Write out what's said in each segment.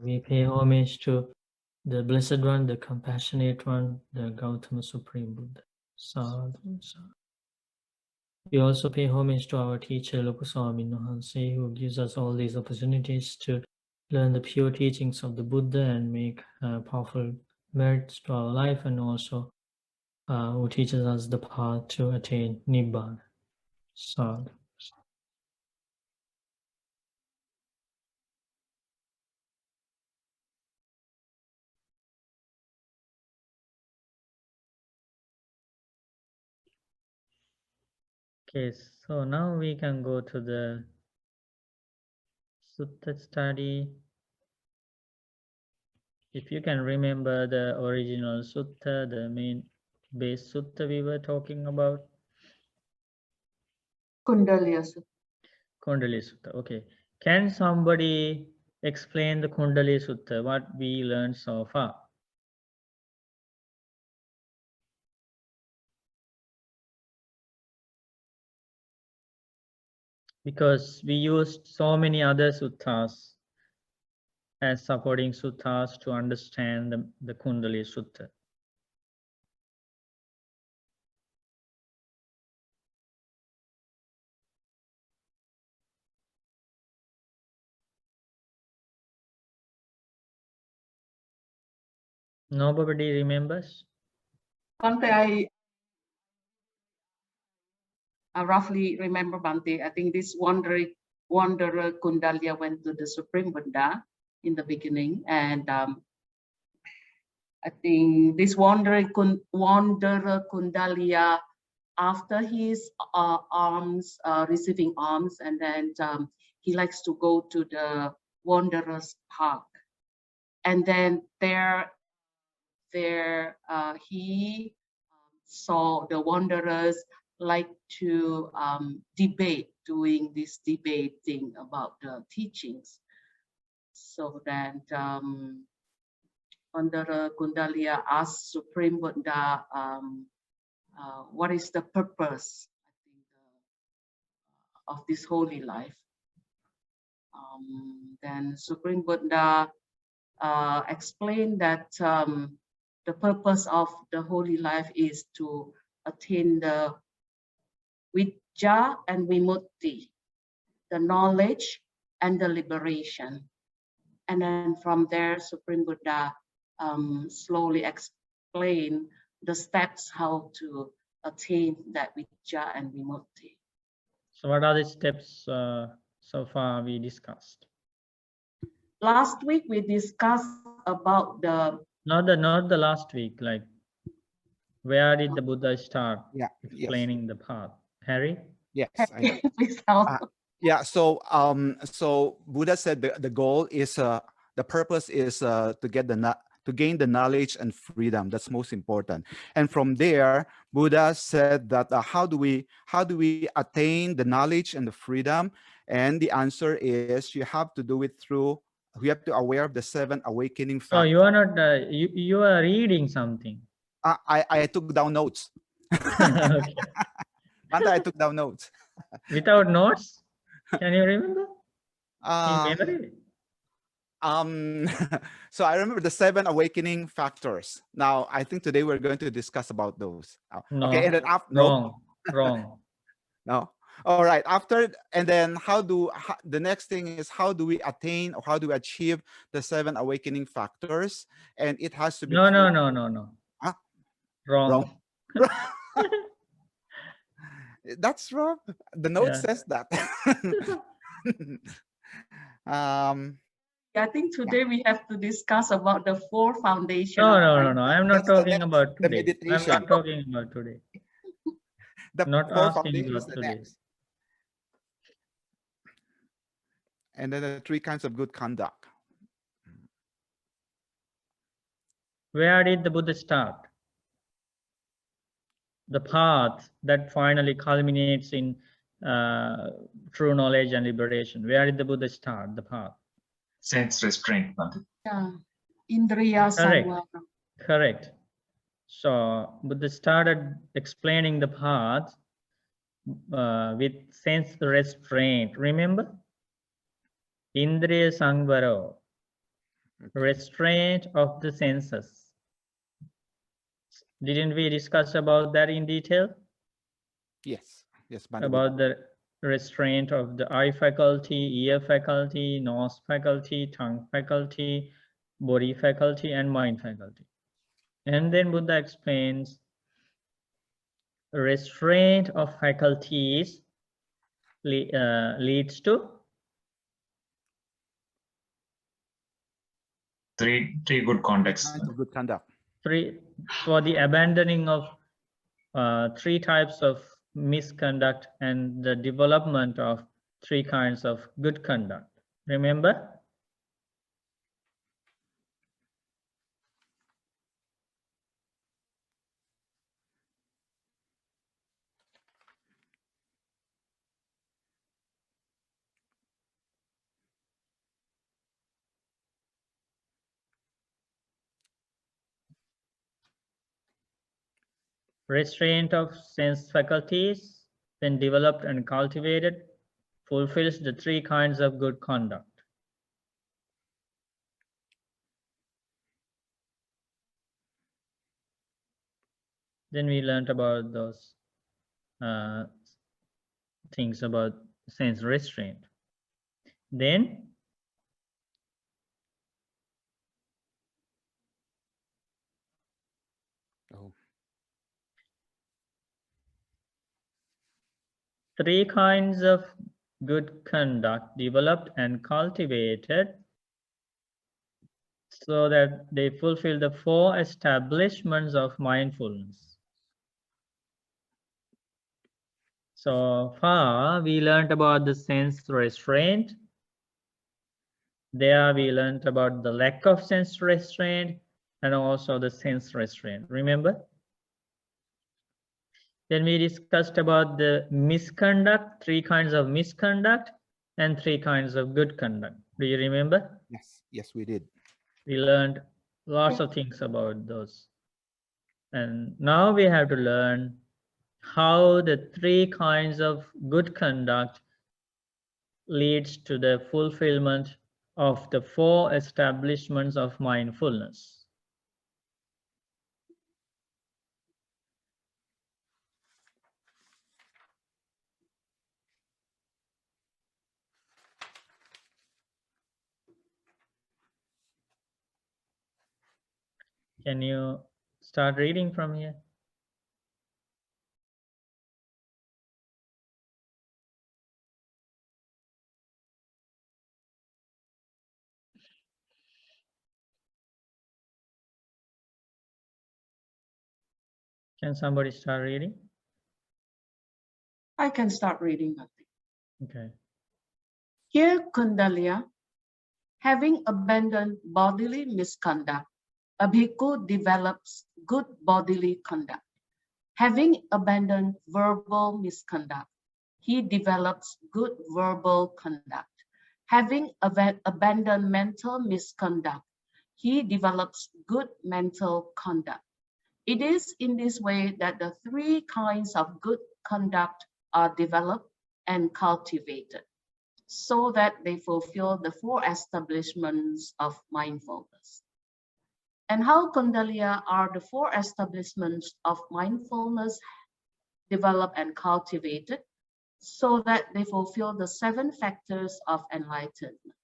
We pay homage to the Blessed One, the Compassionate One, the Gautama Supreme Buddha. Sadhu, sadhu. We also pay homage to our teacher, Lokuswami Nohanse, who gives us all these opportunities to learn the pure teachings of the Buddha and make powerful merits to our life, and also who teaches us the path to attain Nibbana. Sadhu. Okay, so now we can go to the sutta study. If you can remember the original sutta, the main base sutta we were talking about. Kundalya Sutta. Kundalini Sutta. Okay. Can somebody explain the Kundalini Sutta, what we learned so far? Because we used so many other suttas as supporting suttas to understand the Kundalini Sutta. Nobody remembers? Bante, I roughly remember, Bante. I think this wanderer Kundalya went to the Supreme Buddha in the beginning, and I think this wanderer Kundalya, after his receiving alms, and then he likes to go to the Wanderer's Park, and then there he saw the wanderers like to debate, doing this debating about the teachings. So then Wanderer Kundalya asked Supreme Buddha, what is the purpose, I think, of this holy life? Then Supreme Buddha explained that the purpose of the holy life is to attain the Vijja and Vimutti, the knowledge and the liberation. And then from there, Supreme Buddha slowly explained the steps how to attain that Vijja and Vimutti. So what are the steps so far we discussed? Last week we discussed about the... Not the last week, like where did the Buddha start explaining the path? Harry? Yes. Please help. Yeah. So Buddha said the goal is the purpose is to gain the knowledge and freedom. That's most important. And from there, Buddha said that how do we attain the knowledge and the freedom? And the answer is you have to do it through. We have to aware of the 7 awakening factors. So you are not you are reading something. I took down notes. Okay. I took down notes. Without notes? Can you remember? In memory? So I remember the 7 awakening factors. Now I think today we're going to discuss about those. No, okay, and then after wrong. No. All right. After, and then the next thing is how do we attain or how do we achieve the 7 awakening factors? And it has to be No. Huh? Wrong. That's wrong. The note says that. I think today we have to discuss about the 4 foundations. No. I'm not talking about the today. meditation. I'm not talking about today. Not asking about today. Next. And then the 3 kinds of good conduct. Where did the Buddha start? The path that finally culminates in true knowledge and liberation. Where did the Buddha start the path? Sense restraint. Yeah. Indriya Samvara. Correct. So Buddha started explaining the path with sense restraint. Remember? Indriya Samvara. restraint of the senses. Didn't we discuss about that in detail? Yes. Yes. Banda About the restraint of the eye faculty, ear faculty, nose faculty, tongue faculty, body faculty, and mind faculty. And then Buddha explains restraint of faculties leads to Three good contexts. Good conduct. for the abandoning of three types of misconduct and the development of three kinds of good conduct. Remember? Restraint of sense faculties, when developed and cultivated, fulfills the three kinds of good conduct. Then we learned about those things about sense restraint. Then Oh. three kinds of good conduct developed and cultivated so that they fulfill the four establishments of mindfulness. So far, we learned about the sense restraint. There we learned about the lack of sense restraint and also the sense restraint. Remember? Then we discussed about the misconduct, three kinds of misconduct and three kinds of good conduct. Do you remember? Yes. Yes, we did. We learned lots of things about those. And now we have to learn how the three kinds of good conduct leads to the fulfillment of the four establishments of mindfulness. Can you start reading from here? Can somebody start reading? I can start reading. Okay. Here, Kundalya, having abandoned bodily misconduct, a bhikkhu develops good bodily conduct. Having abandoned verbal misconduct, he develops good verbal conduct. Having abandoned mental misconduct, he develops good mental conduct. It is in this way that the three kinds of good conduct are developed and cultivated, so that they fulfill the four establishments of mindfulness. And how, Kundalya, are the four establishments of mindfulness developed and cultivated so that they fulfill the seven factors of enlightenment?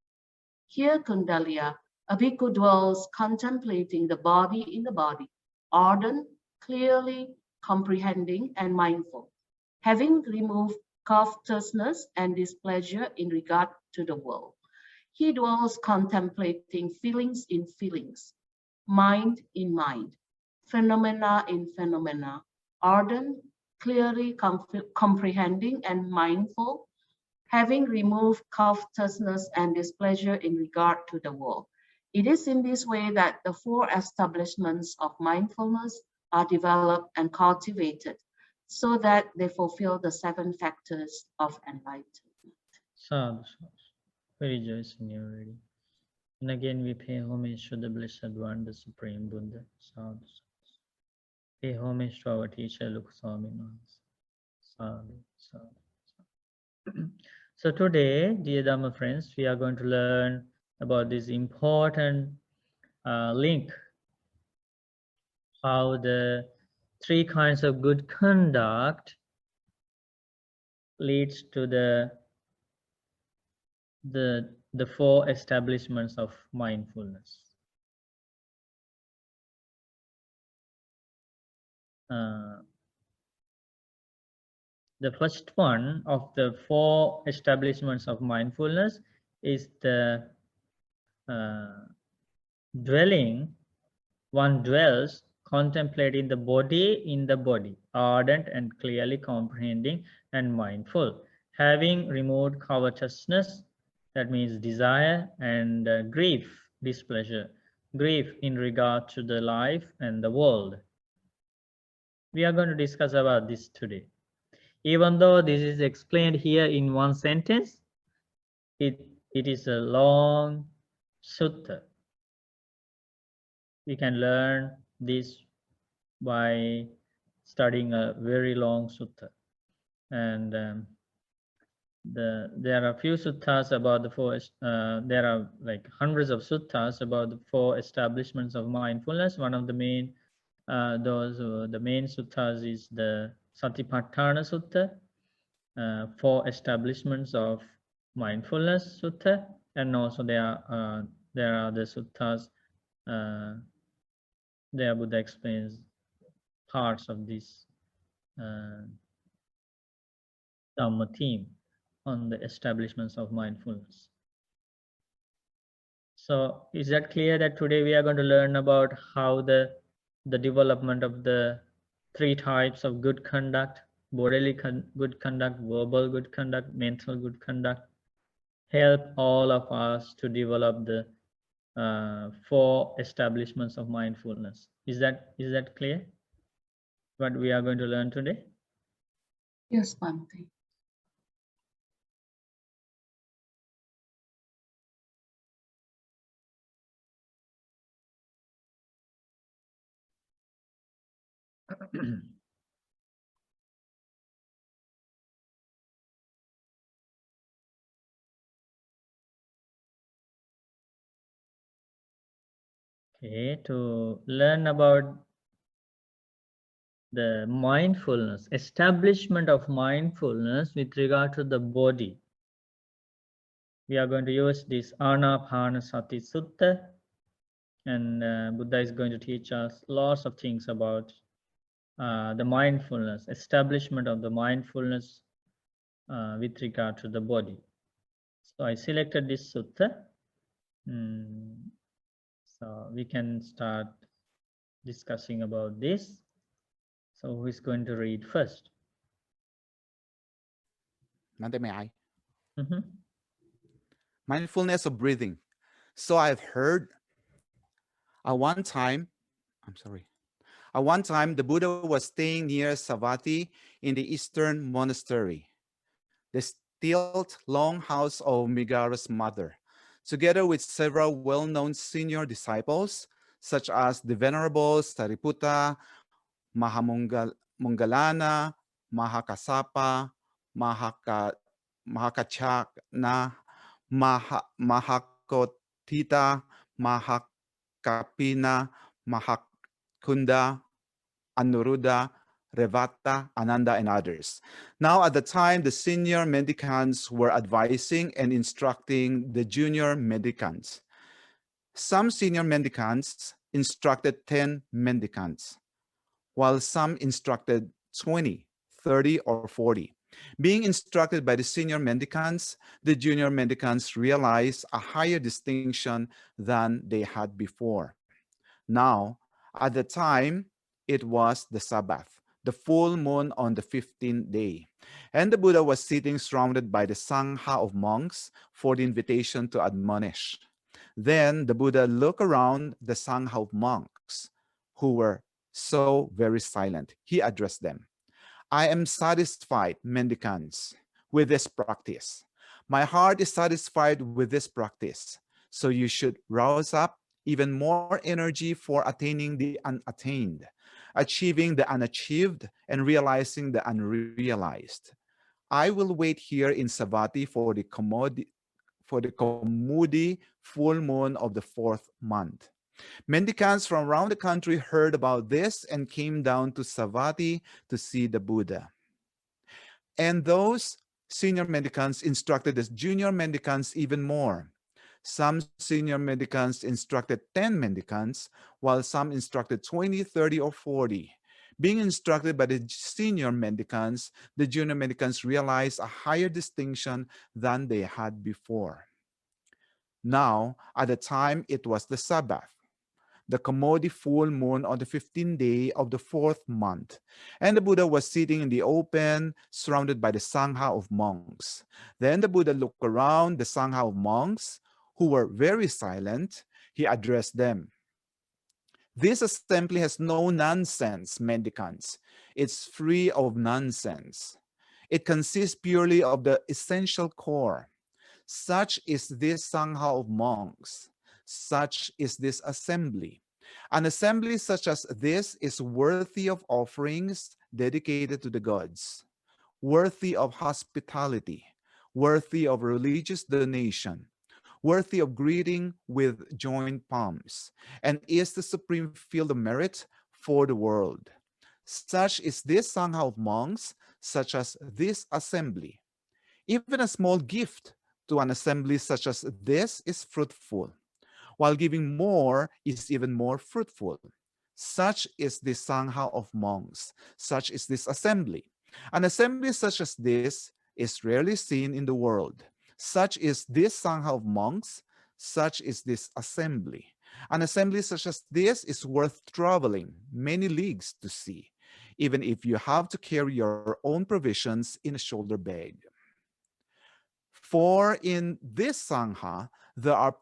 Here, Kundalya, a bhikkhu dwells contemplating the body in the body, ardent, clearly comprehending and mindful, having removed covetousness and displeasure in regard to the world. He dwells contemplating feelings in feelings, mind in mind, phenomena in phenomena, ardent, clearly comprehending and mindful, having removed covetousness and displeasure in regard to the world. It is in this way that the four establishments of mindfulness are developed and cultivated so that they fulfill the seven factors of enlightenment. Sadhu, we rejoice in your reading. And again, we pay homage to the Blessed One, the Supreme Buddha. Sadhu. Pay homage to our teacher, Swami. Sadhu. Sadhu. So today, dear Dhamma friends, we are going to learn about this important link how the three kinds of good conduct leads to the four establishments of mindfulness. The first one of the four establishments of mindfulness is the dwelling. One dwells contemplating the body in the body, ardent and clearly comprehending and mindful, having removed covetousness, that means desire, and grief, displeasure, grief in regard to the life and the world. We are going to discuss about this today. Even though this is explained here in one sentence, it is a long sutta. We can learn this by studying a very long sutta. And there are few suttas about the four, there are like hundreds of suttas about the four establishments of mindfulness. One of the main, the main suttas is the Satipatthana Sutta, four establishments of mindfulness sutta, and also there are the suttas, there Buddha explains parts of this Dhamma theme on the establishments of mindfulness. So is that clear that today we are going to learn about how the development of the three types of good conduct, bodily good conduct, verbal good conduct, mental good conduct, help all of us to develop the four establishments of mindfulness. Is that clear? What we are going to learn today? Yes, Bhante. Okay, to learn about the mindfulness, establishment of mindfulness with regard to the body, we are going to use this Anapanassatisutta, and Buddha is going to teach us lots of things about the mindfulness, establishment of the mindfulness with regard to the body. So I selected this sutta. So we can start discussing about this. So who is going to read first? May I? Mm-hmm. Mindfulness of breathing. So I've heard at one time the Buddha was staying near Savatthi in the eastern monastery, the stilt long house of Megara's mother, together with several well-known senior disciples, such as the Venerable Sariputta, Mahamongalana, Mahakasapa, Mahakachakna, Mahakotita, Mahakapina, Mahakunda, Anuruddha, Revata, Ananda, and others. Now, at the time, the senior mendicants were advising and instructing the junior mendicants. Some senior mendicants instructed 10 mendicants, while some instructed 20, 30, or 40. Being instructed by the senior mendicants, the junior mendicants realized a higher distinction than they had before. Now, at the time, it was the Sabbath, the full moon on the 15th day. And the Buddha was sitting surrounded by the Sangha of monks for the invitation to admonish. Then the Buddha looked around the Sangha of monks who were so very silent. He addressed them. I am satisfied, mendicants, with this practice. My heart is satisfied with this practice. So you should rouse up even more energy for attaining the unattained, achieving the unachieved, and realizing the unrealized. I will wait here in Savatthi for the Kamudi full moon of the 4th month. Mendicants from around the country heard about this and came down to Savatthi to see the Buddha. And those senior mendicants instructed the junior mendicants even more. Some senior mendicants instructed 10 mendicants, while some instructed 20, 30, or 40. Being instructed by the senior mendicants, the junior mendicants realized a higher distinction than they had before. Now, at the time, it was the Sabbath, the Kamodi full moon on the 15th day of the 4th month. And the Buddha was sitting in the open, surrounded by the Sangha of monks. Then the Buddha looked around the Sangha of monks, who were very silent. He addressed them. This assembly has no nonsense, mendicants. It's free of nonsense. It consists purely of the essential core. Such is this Sangha of monks. Such is this assembly. An assembly such as this is worthy of offerings dedicated to the gods, worthy of hospitality, worthy of religious donation, worthy of greeting with joined palms, and is the supreme field of merit for the world. Such is this Sangha of monks, such as this assembly. Even a small gift to an assembly such as this is fruitful, while giving more is even more fruitful. Such is the Sangha of monks. Such is this assembly. An assembly such as this is rarely seen in the world. Such is this Sangha of monks. Such is this assembly. An assembly such as this is worth traveling many leagues to see, even if you have to carry your own provisions in a shoulder bag. For in this Sangha, there are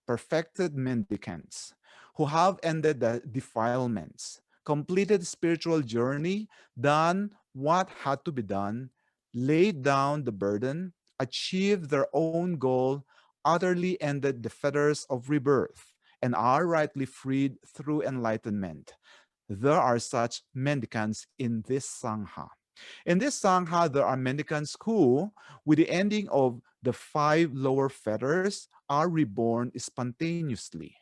perfected mendicants who have ended the defilements, completed the spiritual journey, done what had to be done, laid down the burden, achieved their own goal, utterly ended the fetters of rebirth, and are rightly freed through enlightenment. There are such mendicants in this Sangha. In this Sangha, there are mendicants who, with the ending of the 5 lower fetters, are reborn spontaneously.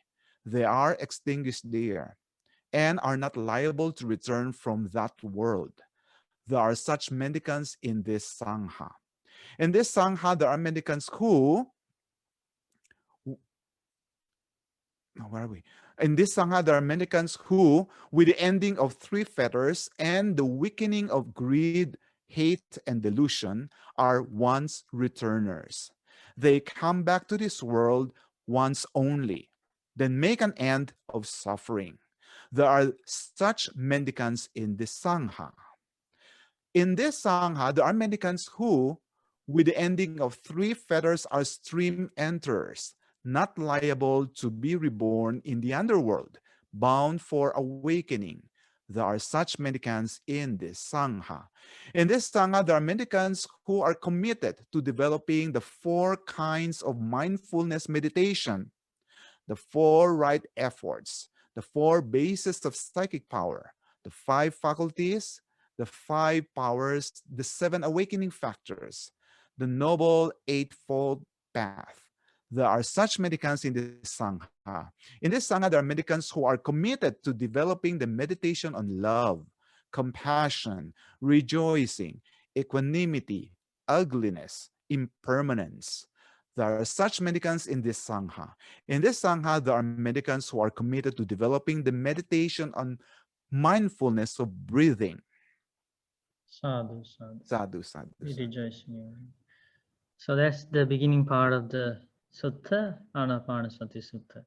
They are extinguished there and are not liable to return from that world. There are such mendicants in this Sangha. In this Sangha, there are mendicants who, where are we? In this Sangha, there are mendicants who, with the ending of 3 fetters and the weakening of greed, hate, and delusion, are once returners. They come back to this world once only, then make an end of suffering. There are such mendicants in this Sangha. In this Sangha, there are mendicants who, with the ending of 3 fetters, are stream enterers, not liable to be reborn in the underworld, bound for awakening. There are such mendicants in this Sangha. In this Sangha, there are mendicants who are committed to developing the 4 kinds of mindfulness meditation, the 4 right efforts, the 4 bases of psychic power, the 5 faculties, the 5 powers, the 7 awakening factors, the noble 8-fold path. There are such mendicants in this Sangha. In this Sangha, there are mendicants who are committed to developing the meditation on love, compassion, rejoicing, equanimity, ugliness, impermanence. There are such mendicants in this Sangha. In this Sangha, there are mendicants who are committed to developing the meditation on mindfulness of breathing. Sadhu, sadhu. Sadhu, sadhu. We rejoice in you. So that's the beginning part of the sutta, Anapanassatisutta.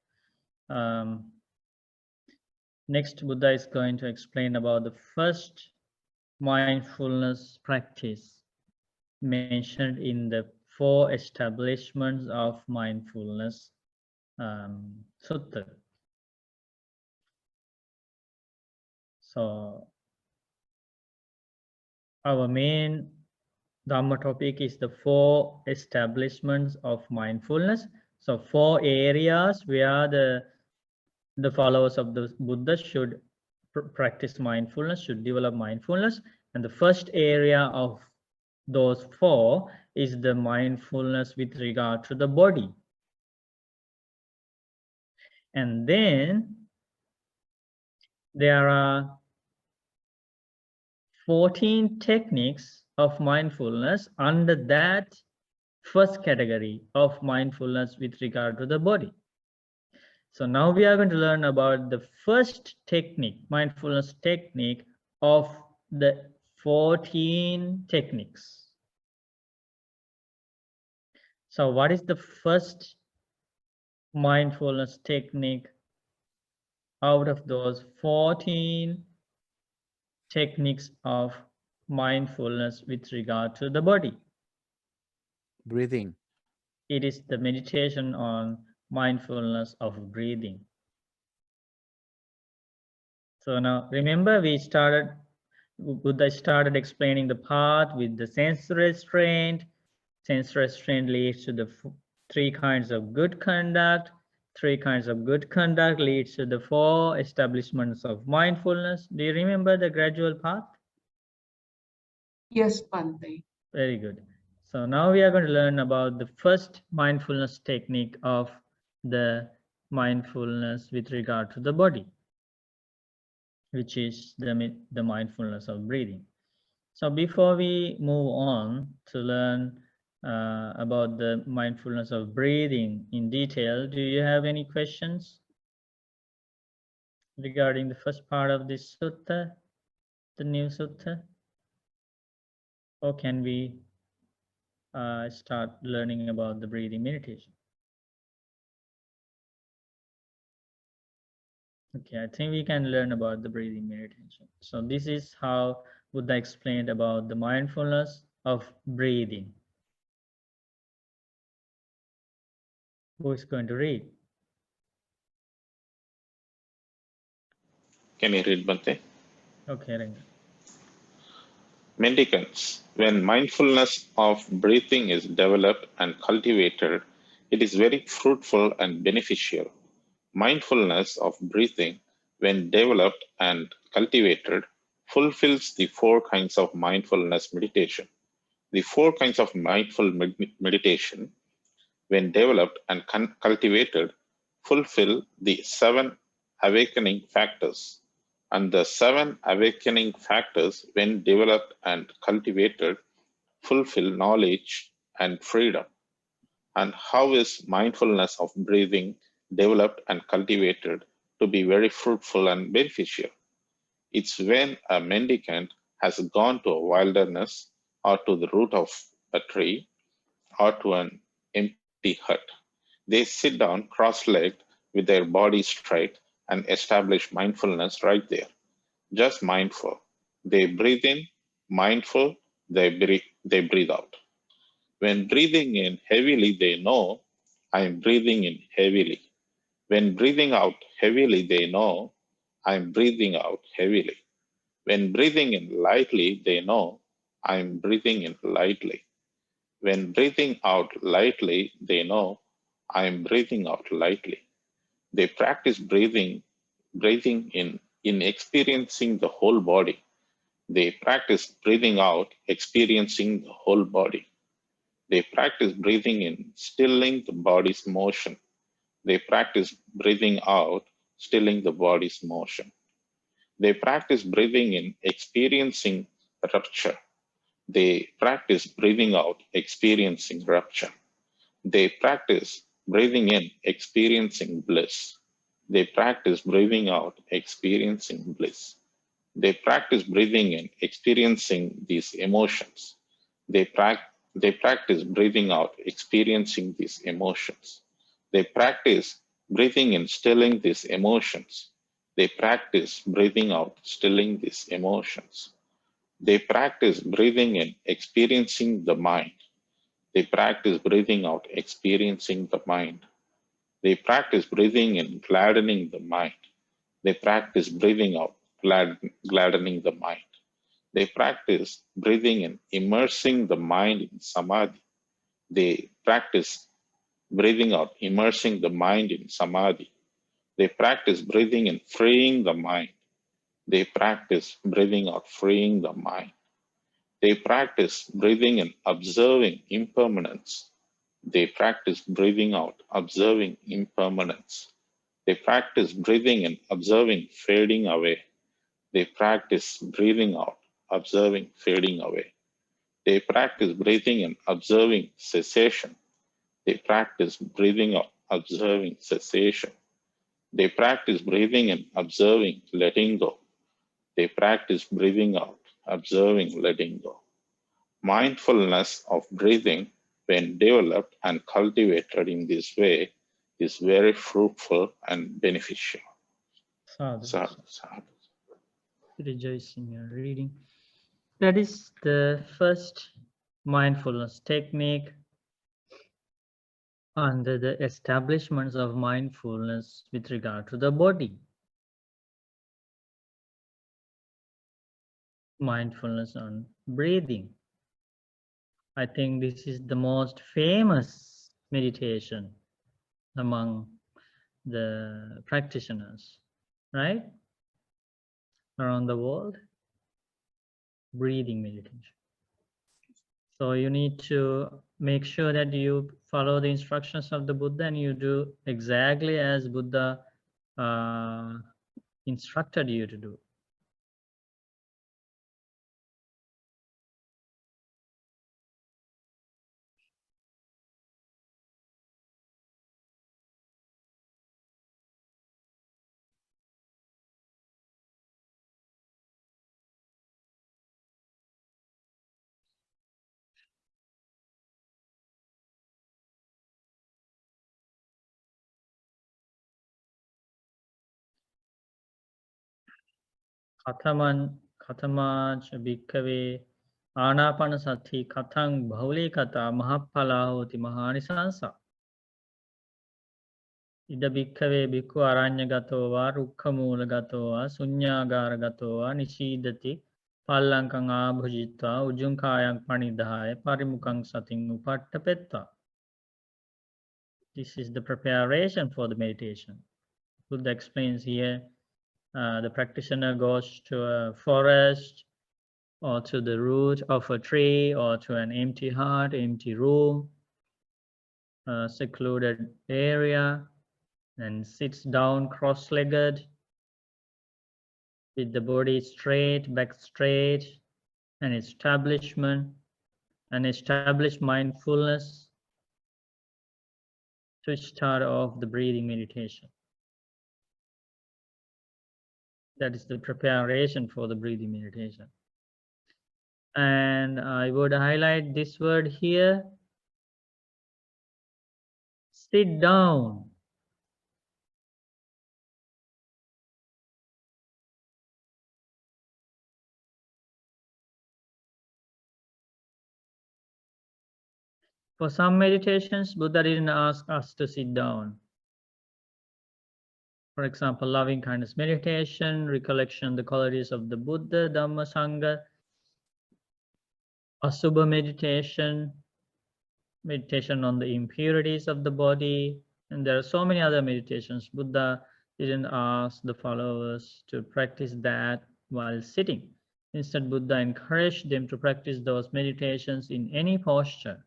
Next, Buddha is going to explain about the first mindfulness practice mentioned in the 4 establishments of mindfulness sutta. So our main Dhamma topic is the 4 establishments of mindfulness. So 4 areas where the followers of the Buddha should practice mindfulness, should develop mindfulness. And the first area of those 4 is the mindfulness with regard to the body. And then there are 14 techniques of mindfulness under that first category of mindfulness with regard to the body. So now we are going to learn about the first technique, mindfulness technique of the 14 techniques. So what is the first mindfulness technique out of those 14 techniques of mindfulness with regard to the body? Breathing. It is the meditation on mindfulness of breathing. So now remember, Buddha started explaining the path with the sense restraint. Sense restraint leads to the three kinds of good conduct. Three kinds of good conduct leads to the 4 establishments of mindfulness. Do you remember the gradual path? Yes, Bhante. Very good. So now we are going to learn about the first mindfulness technique of the mindfulness with regard to the body, which is the mindfulness of breathing. So before we move on to learn about the mindfulness of breathing in detail, do you have any questions regarding the first part of this sutta, the new sutta? Or can we start learning about the breathing meditation? Okay, I think we can learn about the breathing meditation. So this is how Buddha explained about the mindfulness of breathing. Who is going to read? Can you read, Bhante? Okay, Renga. Mendicants, when mindfulness of breathing is developed and cultivated, it is very fruitful and beneficial. Mindfulness of breathing, when developed and cultivated, fulfills the 4 kinds of mindfulness meditation. The 4 kinds of mindful meditation, when developed and cultivated, fulfill the 7 awakening factors. And the 7 awakening factors, when developed and cultivated, fulfill knowledge and freedom. And how is mindfulness of breathing developed and cultivated to be very fruitful and beneficial? It's when a mendicant has gone to a wilderness or to the root of a tree or to an empty hut. They sit down cross-legged with their body straight and establish mindfulness right there. Just mindful. They breathe in, mindful, they breathe out. When breathing in heavily, they know, I'm breathing in heavily. When breathing out heavily, they know, I'm breathing out heavily. When breathing in lightly, they know, I'm breathing in lightly. When breathing out lightly, they know, I'm breathing out lightly. They practice breathing in experiencing the whole body. They practice breathing out, experiencing the whole body. They practice breathing in, stilling the body's motion. They practice breathing out, stilling the body's motion. They practice breathing in, experiencing rupture. They practice breathing out, experiencing rupture. They practice breathing in, experiencing bliss. They practice breathing out, experiencing bliss. They practice breathing in, experiencing these emotions. They practice breathing out, experiencing these emotions. They practice breathing in, stilling these emotions. They practice breathing out, stilling these emotions. They practice breathing in, experiencing the mind. They practice breathing out, experiencing the mind. They practice breathing in, gladdening the mind. They practice breathing out, gladdening the mind. They practice breathing in, immersing the mind in samadhi. They practice breathing out, immersing the mind in samadhi. They practice breathing in, freeing the mind. They practice breathing out, freeing the mind. They practice breathing in, observing impermanence. They practice breathing out, observing impermanence. They practice breathing and observing fading away. They practice breathing out, observing fading away. They practice breathing and observing cessation. They practice breathing out, observing cessation. They practice breathing and observing letting go. They practice breathing out, observing letting go. Mindfulness of breathing, when developed and cultivated in this way, is very fruitful and beneficial. Sadhu. Sadhu, sadhu. Rejoice in your reading. That is the first mindfulness technique under the establishments of mindfulness with regard to the body. Mindfulness on breathing. I think this is the most famous meditation among the practitioners, right? Around the world, breathing meditation. So you need to make sure that you follow the instructions of the Buddha and you do exactly as Buddha instructed you to do. Kataman bhikkhave Anapanassatisutta kathang bhaulikata mahappala hoti mahanisansa. Ida bhikkhave bhikkhu aranyagato va rukkhamulagato va sunyagarato va nishidati pallankang abhujitva ujjunkayang panidhaya parimukang sating upattapetta. This is the preparation for the meditation. Buddha explains here, the practitioner goes to a forest or to the root of a tree or to an empty hut, empty room, secluded area, and sits down cross-legged with the body straight, back straight, and established mindfulness to start off the breathing meditation. That is the preparation for the breathing meditation. And I would highlight this word here, sit down. For some meditations, Buddha didn't ask us to sit down. For example, loving kindness meditation, recollection of the qualities of the Buddha, Dhamma, Sangha, Asubha meditation, meditation on the impurities of the body, and there are so many other meditations. Buddha didn't ask the followers to practice that while sitting. Instead, Buddha encouraged them to practice those meditations in any posture.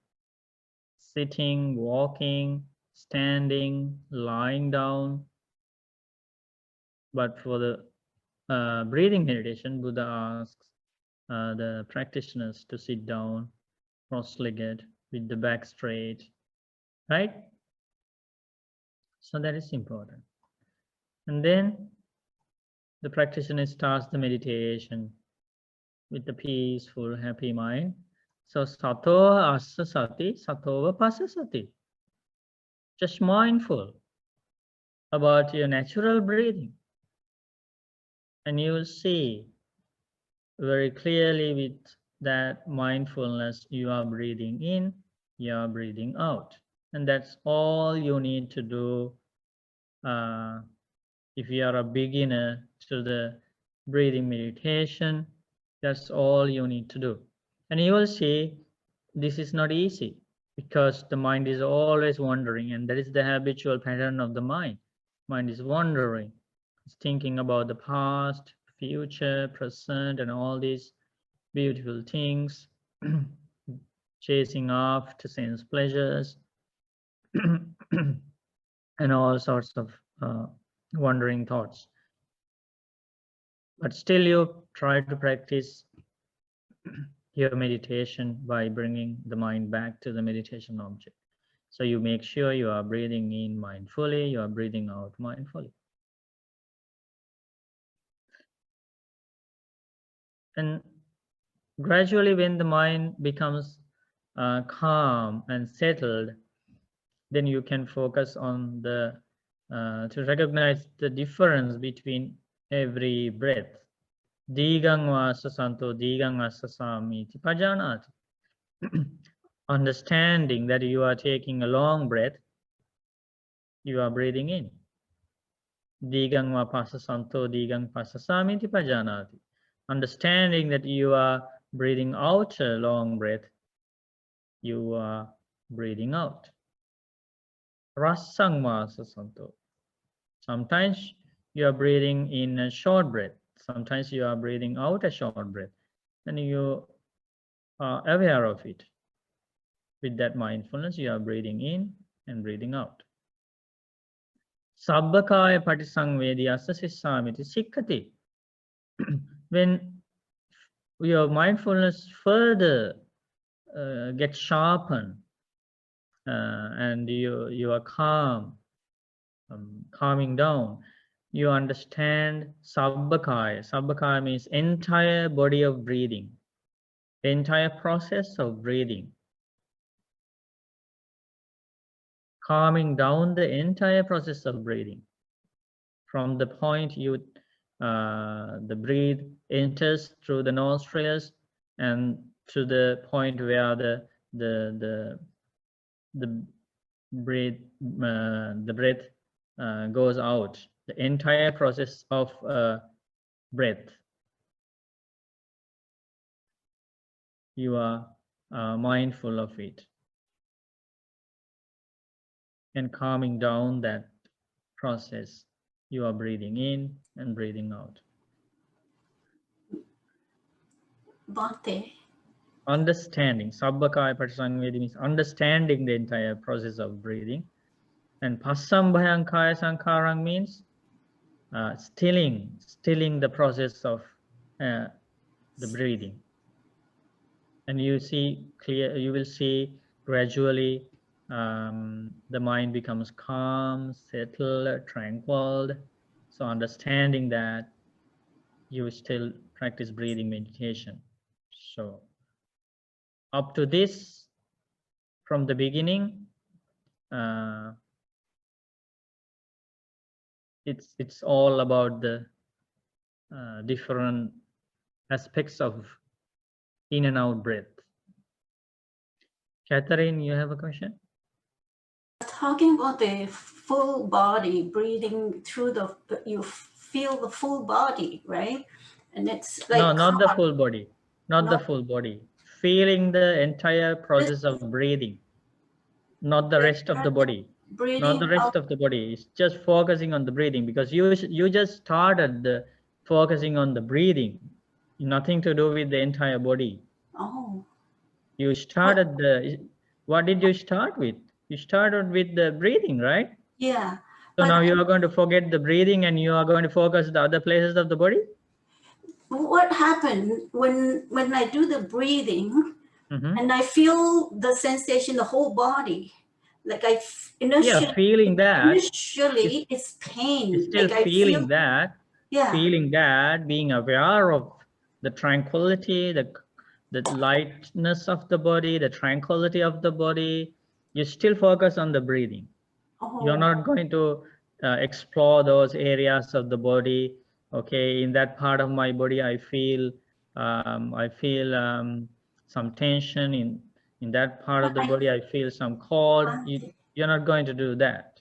Sitting, walking, standing, lying down. But for the breathing meditation, Buddha asks the practitioners to sit down, cross-legged, with the back straight, right? So that is important. And then the practitioner starts the meditation with the peaceful, happy mind. So sato assa sati, satova passa sati. Just mindful about your natural breathing. And you will see very clearly with that mindfulness, you are breathing in, you are breathing out. And that's all you need to do if you are a beginner to the breathing meditation. That's all you need to do. And you will see this is not easy because the mind is always wandering, and that is the habitual pattern of the mind. Mind is wandering. It's thinking about the past, future, present, and all these beautiful things, chasing after sense pleasures, and all sorts of wandering thoughts. But still you try to practice your meditation by bringing the mind back to the meditation object. So you make sure you are breathing in mindfully, you are breathing out mindfully. And gradually when the mind becomes calm and settled, then you can focus on the to recognize the difference between every breath. Digang vasa santo digang asasami iti pajanati. Understanding that you are taking a long breath, you are breathing in. Digang va pasa santo digang pasasami iti pajanati. Understanding that you are breathing out a long breath, you are breathing out. Rasang vasa santo. Sometimes you are breathing in a short breath. Sometimes you are breathing out a short breath. And you are aware of it. With that mindfulness, you are breathing in and breathing out. Sabbakaya patisangvediyasa sissamiti sikkati. When your mindfulness further gets sharpened and you are calm, calming down, you understand sabbakaya. Sabbakaya means entire body of breathing, entire process of breathing. Calming down the entire process of breathing. From the point the breath enters through the nostrils and to the point where the breath goes out. The entire process of breath. You are mindful of it. And calming down that process, you are breathing in and breathing out. Bhante. Understanding, sabbakaya patisangvedi means understanding the entire process of breathing. And passambhayankaya sankarang means stilling the process of the breathing. And you will see gradually the mind becomes calm, settled, tranquil. So understanding that, you still practice breathing meditation. So up to this, from the beginning, it's all about the different aspects of in and out breath. Catherine, you have a question? Talking about the full body, breathing through you feel the full body, right? And it's like No, not the full body. Not the full body. Feeling the entire process of breathing. Not the rest of the body. Breathing Not the rest of the body. It's just focusing on the breathing, because you just started focusing on the breathing. Nothing to do with the entire body. Oh. You started what did you start with? You started with the breathing, right? Yeah. So now you are going to forget the breathing and you are going to focus the other places of the body? What happened when I do the breathing and I feel the sensation, the whole body, like Yeah, feeling that. Initially, it's pain. It's still like feeling that. Yeah. Feeling that, being aware of the tranquility, the lightness of the body, the tranquility of the body. You still focus on the breathing. Oh. You're not going to explore those areas of the body. Okay, in that part of my body, I feel some tension. In that part of the body, I feel some cold. You're not going to do that.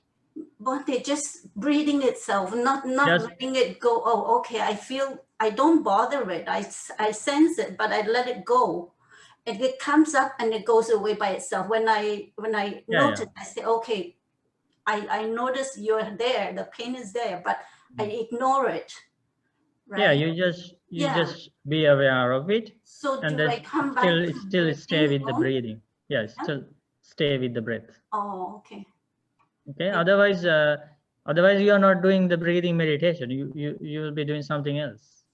But they just breathing itself, not letting it go. Oh, okay. I don't bother it. I sense it, but I let it go. And it comes up and it goes away by itself. When I notice, I say, okay, I notice you're there, the pain is there, but I ignore it. Right? Yeah, you just be aware of it. So and do then I come back still stay with the breathing. Yeah, still stay with the breath. Oh, okay. Okay, otherwise Otherwise, you are not doing the breathing meditation. You will be doing something else.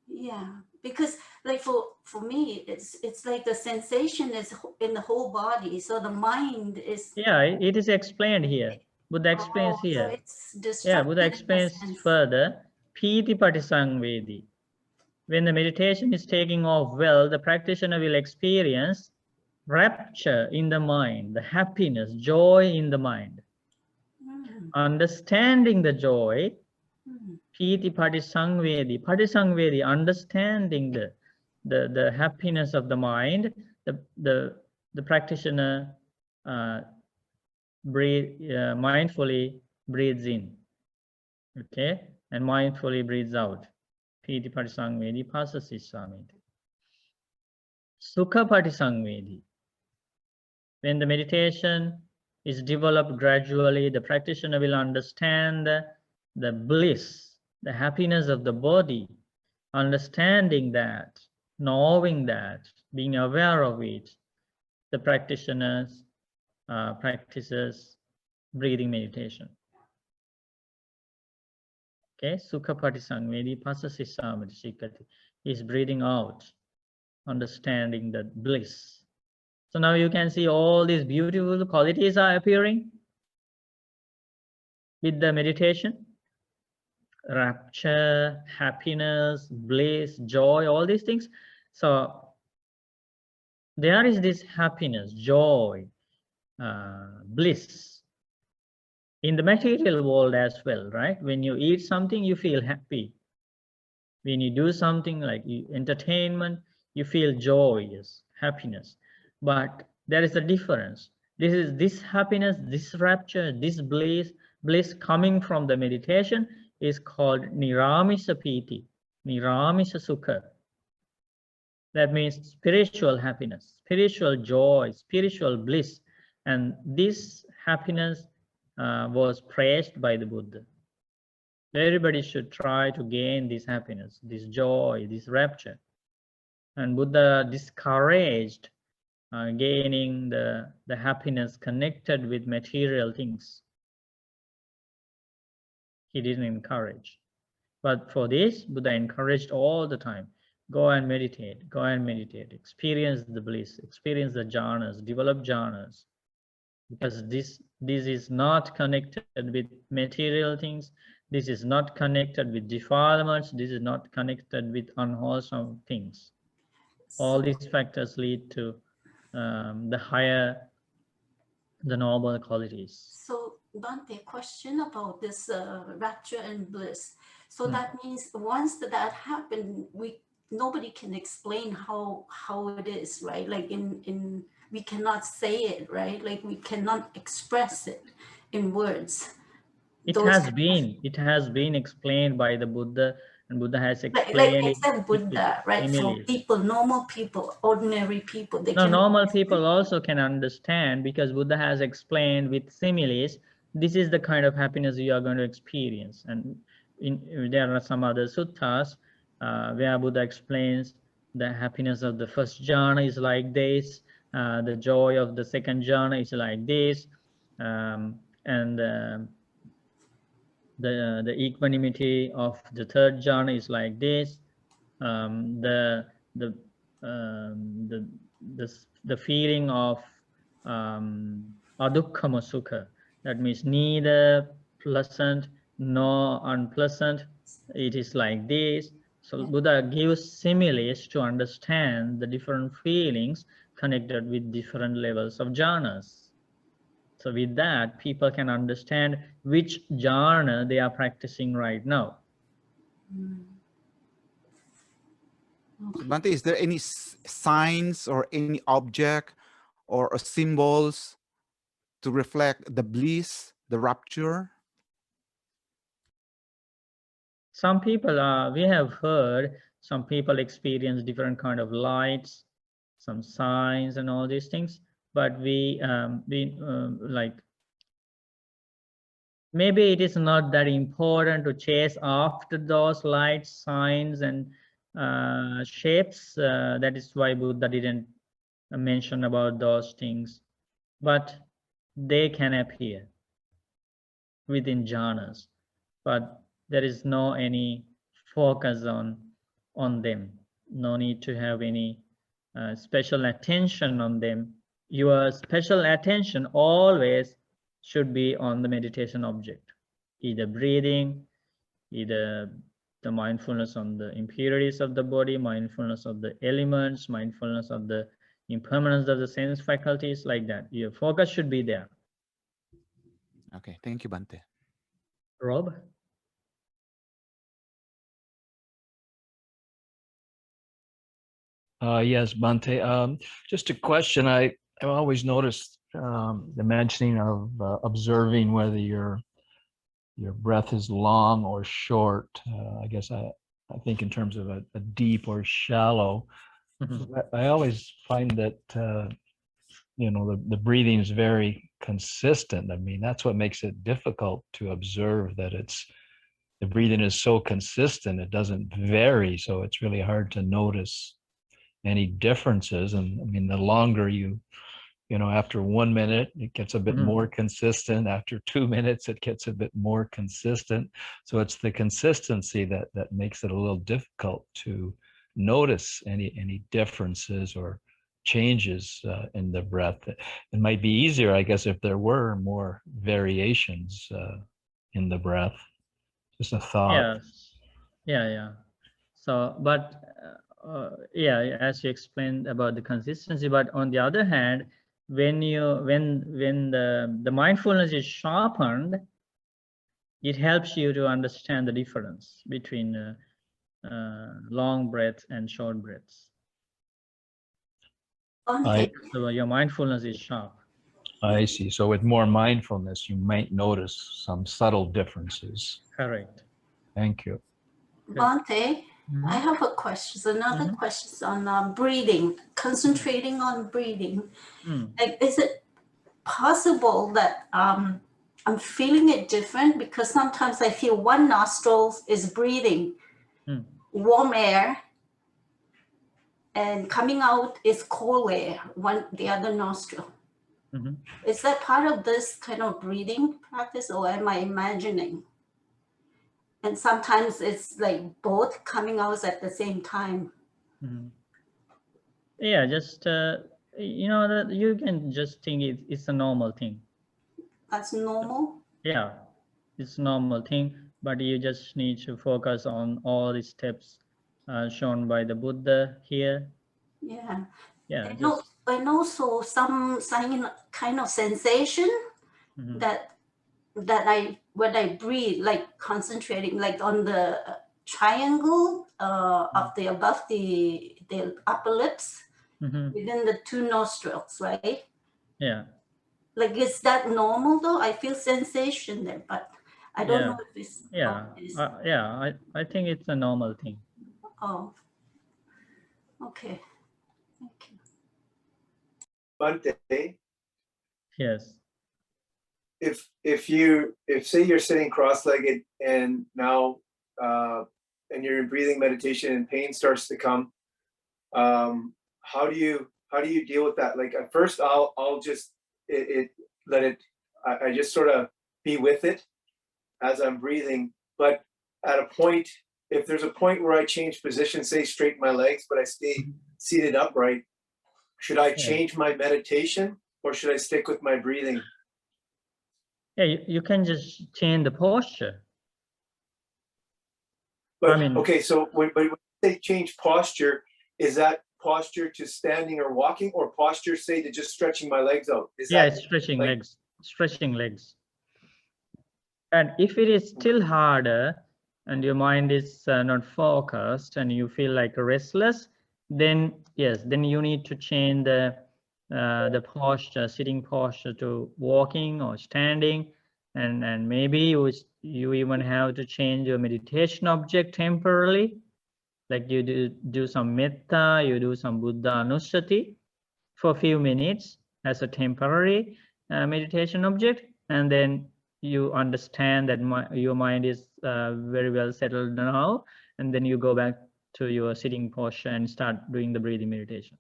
Yeah, because like for me, it's like the sensation is in the whole body. So the mind is. Yeah, it is explained here. Buddha explains So here. it's Yeah, Buddha distracted in a explains sense. further. Piti patisangvedi. When the meditation is taking off well, the practitioner will experience rapture in the mind, the happiness, joy in the mind. Mm, Understanding the joy, mm, piti patisangvedi, understanding the happiness of the mind, the practitioner mindfully breathes in, okay, and mindfully breathes out. Piti patisangvedi pasasissamiti. Sukha patisangvedi. When the meditation is developed gradually, the practitioner will understand the bliss, the happiness of the body, understanding that, knowing that, being aware of it. The practitioners practices breathing meditation. Okay, Sukha patisangvedi pasasissamati shikati is breathing out, understanding the bliss. So now you can see all these beautiful qualities are appearing with the meditation. Rapture, happiness, bliss, joy, all these things. So there is this happiness, joy, bliss in the material world as well, right? When you eat something, you feel happy. When you do something like entertainment, you feel joyous, happiness. But there is a difference. This happiness, this rapture, this bliss coming from the meditation is called niramisa piti, niramisa sukha. That means spiritual happiness, spiritual joy, spiritual bliss. And this happiness was praised by the Buddha. Everybody should try to gain this happiness, this joy, this rapture. And Buddha discouraged gaining the happiness connected with material things. He didn't encourage. But for this, Buddha encouraged all the time. Go and meditate, experience the bliss, experience the jhanas, develop jhanas. Because this is not connected with material things. This is not connected with defilements. This is not connected with unwholesome things. All these factors lead to the noble qualities. So Bhante, question about this rapture and bliss. So that means once that happened, nobody can explain how it is, right? Like in we cannot say it, right? Like we cannot express it in words. It has been explained by the Buddha, and Buddha has explained like except Buddha, right? For similes. people, normal people, ordinary people, they No, can. normal people also can understand, because Buddha has explained with similes, this is the kind of happiness you are going to experience. And there are some other suttas where Buddha explains the happiness of the first jhana is like this, the joy of the second jhana is like this, and the equanimity of the third jhana is like this. The feeling of adukkama sukha, that means neither pleasant nor unpleasant, it is like this. So Buddha gives similes to understand the different feelings connected with different levels of jhanas. So with that, people can understand which jhana they are practicing right now. So Bhante, is there any signs or any object or symbols to reflect the bliss, the rapture? Some people we have heard some people experience different kind of lights, some signs and all these things, but like maybe it is not that important to chase after those lights, signs, and shapes. That is why Buddha didn't mention about those things, but they can appear. within jhanas, but there is no any focus on them. No need to have any special attention on them. Your special attention always should be on the meditation object, either breathing, either the mindfulness on the impurities of the body, mindfulness of the elements, mindfulness of the impermanence of the sense faculties, like that. Your focus should be there. Okay, thank you, Bante. Rob? Yes, Bante. Just a question. I've always noticed the mentioning of observing whether your breath is long or short. I guess I think in terms of a deep or shallow. I always find that the breathing is very consistent. I mean, that's what makes it difficult to observe, that the breathing is so consistent, it doesn't vary, so it's really hard to notice any differences. And I mean, the longer after 1 minute, it gets a bit more consistent. After 2 minutes, it gets a bit more consistent. So it's the consistency that makes it a little difficult to notice any differences or changes in the breath. It might be easier, I guess, if there were more variations in the breath. Just a thought. Yes. Yeah. So, but yeah, as you explained about the consistency, but on the other hand, when the mindfulness is sharpened, it helps you to understand the difference between long breaths and short breaths. So your mindfulness is sharp. I see. So with more mindfulness, you might notice some subtle differences. Correct. Thank you. Bante, I have a question. Another question on breathing, concentrating on breathing. Like, is it possible that I'm feeling it different? Because sometimes I feel one nostril is breathing warm air, and coming out is cold air, the other nostril. Is that part of this kind of breathing practice, or am I imagining? And sometimes it's like both coming out at the same time. Yeah, just that you can just think it's a normal thing. That's normal? Yeah, it's a normal thing, but you just need to focus on all the steps shown by the Buddha here. Yeah. Yeah. And also some kind of sensation that when I breathe, like concentrating, like on the triangle of the above the upper lips, within the two nostrils, right? Yeah. Like, is that normal though? I feel sensation there, but I don't know if it's I think it's a normal thing. Oh, okay. Thank you. Bante, Yes. if say you're sitting cross-legged and now and you're in breathing meditation and pain starts to come, how do you deal with that? Like, at first I'll just I just sort of be with it as I'm breathing, but at a point, if there's a point where I change position, say straighten my legs, but I stay seated upright, should I change my meditation or should I stick with my breathing? Yeah, you can just change the posture. But okay, so when they change posture, is that posture to standing or walking, or posture, say, to just stretching my legs out? Is that it's stretching legs. And if it is still harder and your mind is not focused and you feel like restless, then then you need to change the posture, sitting posture, to walking or standing, and maybe you even have to change your meditation object temporarily, like you do some metta, you do some Buddha Anusati for a few minutes as a temporary meditation object, and then you understand that your mind is very well settled now, and then you go back to your sitting posture and start doing the breathing meditation.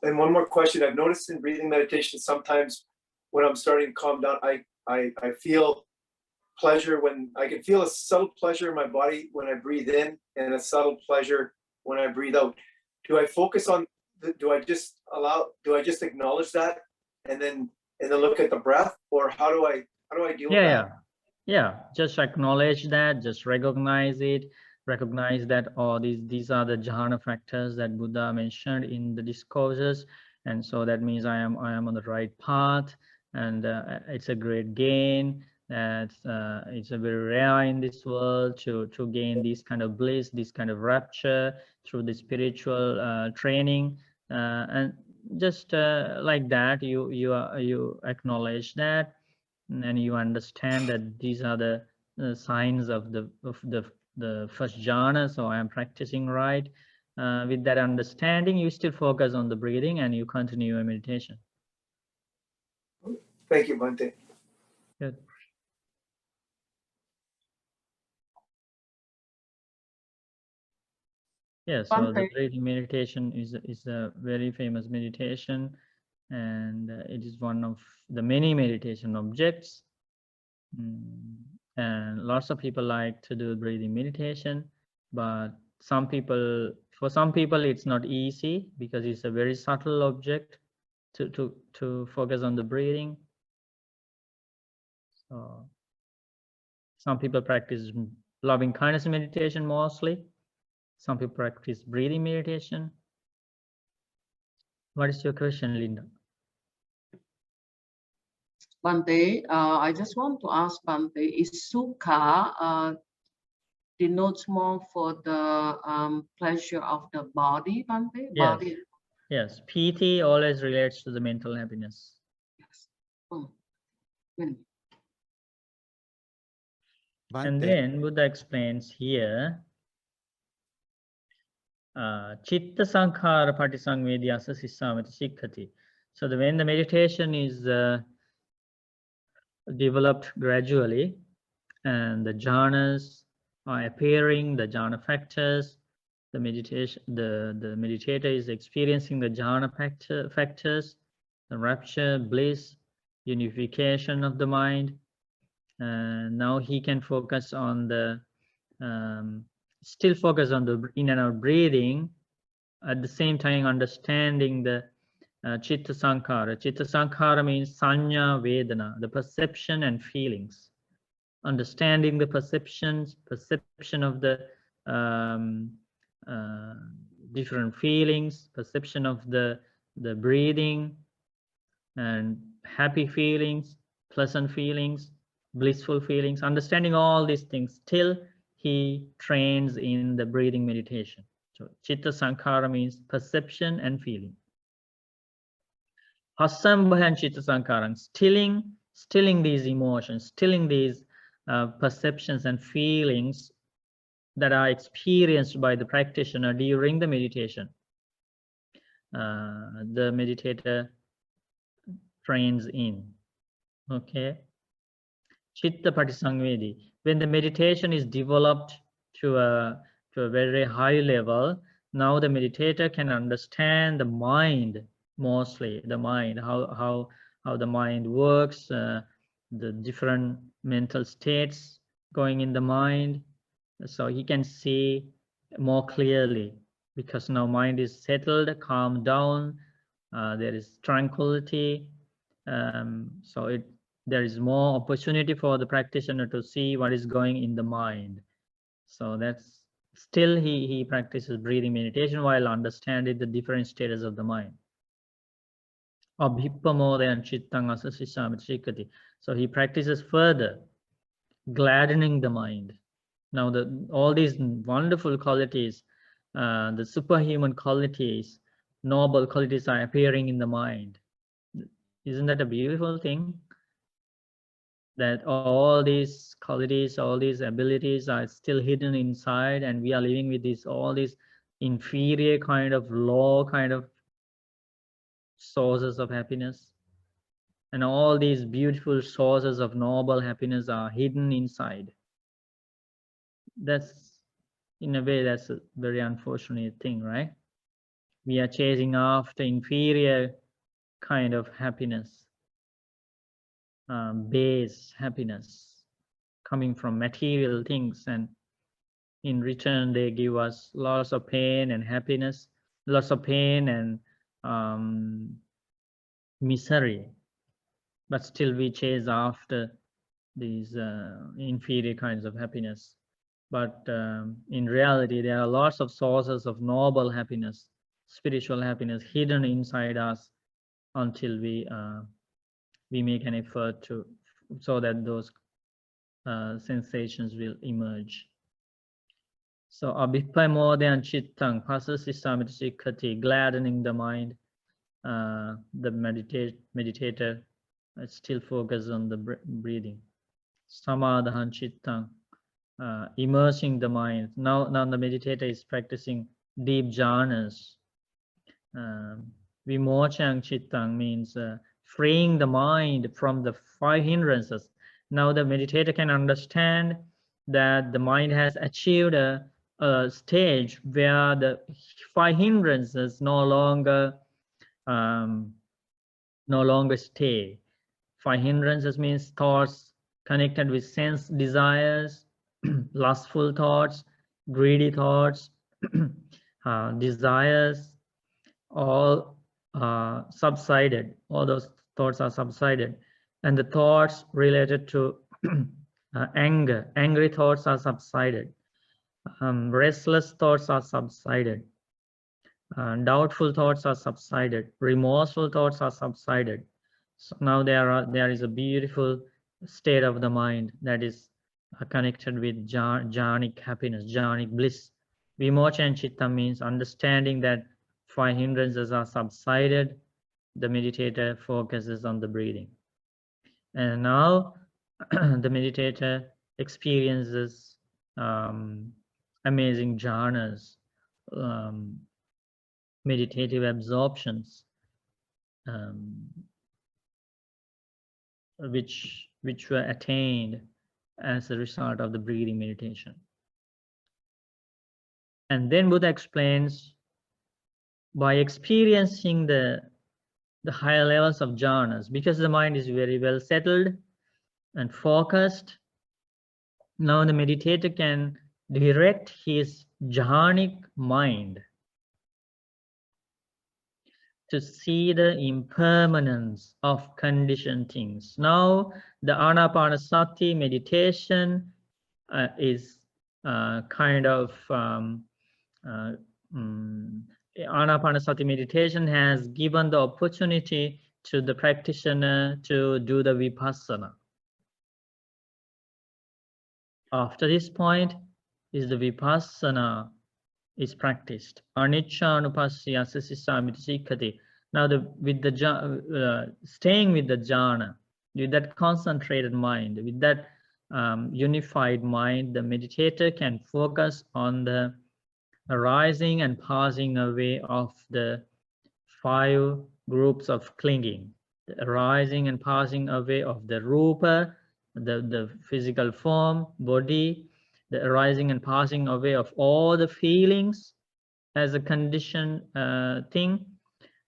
And one more question. I've noticed in breathing meditation, sometimes when I'm starting to calm down, I feel pleasure when I can feel a subtle pleasure in my body when I breathe in and a subtle pleasure when I breathe out. Do I focus on do I just acknowledge that and then look at the breath, or how do I deal with that? Yeah, just acknowledge that, just recognize it, recognize that these are the jhana factors that Buddha mentioned in the discourses, and so that means I am on the right path, and it's a great gain. That it's a very rare in this world to gain this kind of bliss, this kind of rapture through the spiritual training, and just like that, you acknowledge that, and you understand that these are the signs of the first jhana. So I am practicing right. With that understanding, you still focus on the breathing and you continue your meditation. Thank you, Bhante. Good. Yeah, so the breathing meditation is a very famous meditation, and it is one of the many meditation objects. And lots of people like to do breathing meditation, but for some people it's not easy because it's a very subtle object to focus on the breathing. So some people practice loving kindness meditation mostly. Some people practice breathing meditation. What is your question, Linda? Bhante, I just want to ask Bhante, is sukha denotes more for the pleasure of the body, Bhante? Yes. Body. Yes, PT always relates to the mental happiness. Yes. Mm. And then Buddha explains here, Chitta Sankhara Patisangvedyasa Sissamati Sikkati. So when the meditation is developed gradually and the jhanas are appearing, the jhana factors, the meditator is experiencing the jhana factors, the rapture, bliss, unification of the mind, and now he can focus on the still focus on the in and out breathing, at the same time understanding the Chitta Sankhara. Chitta Sankhara means Sanya Vedana, the perception and feelings. Understanding the perception of the different feelings, perception of the breathing, and happy feelings, pleasant feelings, blissful feelings, understanding all these things till he trains in the breathing meditation. So Chitta Sankhara means perception and feeling. Hasambhayan Chitta Sankharan, stilling these emotions, stilling these perceptions and feelings that are experienced by the practitioner during the meditation. The meditator trains in. Okay. Chitta Patisangvedi. When the meditation is developed to a very high level, now the meditator can understand the mind, mostly the mind, how the mind works, the different mental states going in the mind. So he can see more clearly because now mind is settled, calmed down, there is tranquility. So there is more opportunity for the practitioner to see what is going in the mind. So that's still he practices breathing meditation while understanding the different status of the mind. So he practices further, gladdening the mind. Now all these wonderful qualities, the superhuman qualities, noble qualities are appearing in the mind. Isn't that a beautiful thing? That all these qualities, all these abilities are still hidden inside, and we are living with all these inferior kind of low kind of sources of happiness, and all these beautiful sources of noble happiness are hidden inside. That's, in a way, that's a very unfortunate thing, right? We are chasing after inferior kind of happiness. base happiness coming from material things, and in return they give us lots of pain and happiness, lots of pain and misery, but still we chase after these inferior kinds of happiness. But in reality, there are lots of sources of noble happiness, spiritual happiness hidden inside us, until we make an effort to, so that those sensations will emerge. So abhipamodayan chittang pasasisamita sikkati, gladdening the mind. The meditator still focus on the breathing. Samadhan chittang, immersing the mind. Now the meditator is practicing deep jhanas. Vimochang chittang means freeing the mind from the 5 hindrances. Now the meditator can understand that the mind has achieved a stage where the 5 hindrances no longer stay. 5 hindrances means thoughts connected with sense desires, lustful thoughts, greedy thoughts, desires, all subsided. All those thoughts are subsided, and the thoughts related to angry thoughts are subsided. Restless thoughts are subsided. Doubtful thoughts are subsided. Remorseful thoughts are subsided. So now there is a beautiful state of the mind that is connected with jhanic happiness, jhanic bliss. Vimochan chitta means understanding that 5 hindrances are subsided. The meditator focuses on the breathing, and now the meditator experiences amazing jhanas, meditative absorptions, which were attained as a result of the breathing meditation. And then Buddha explains, by experiencing the higher levels of jhanas, because the mind is very well settled and focused, now the meditator can direct his jhanic mind to see the impermanence of conditioned things. Now the Anapanasati meditation is kind of Anapanasati meditation has given the opportunity to the practitioner to do the vipassana. After this point is the vipassana is practiced. Anicca-anupassya sasisamita sikkati. Now staying with the jhana, with that concentrated mind, with that unified mind, the meditator can focus on the arising and passing away of the 5 groups of clinging, the arising and passing away of the rupa, the physical form, body, the arising and passing away of all the feelings as a conditioned thing,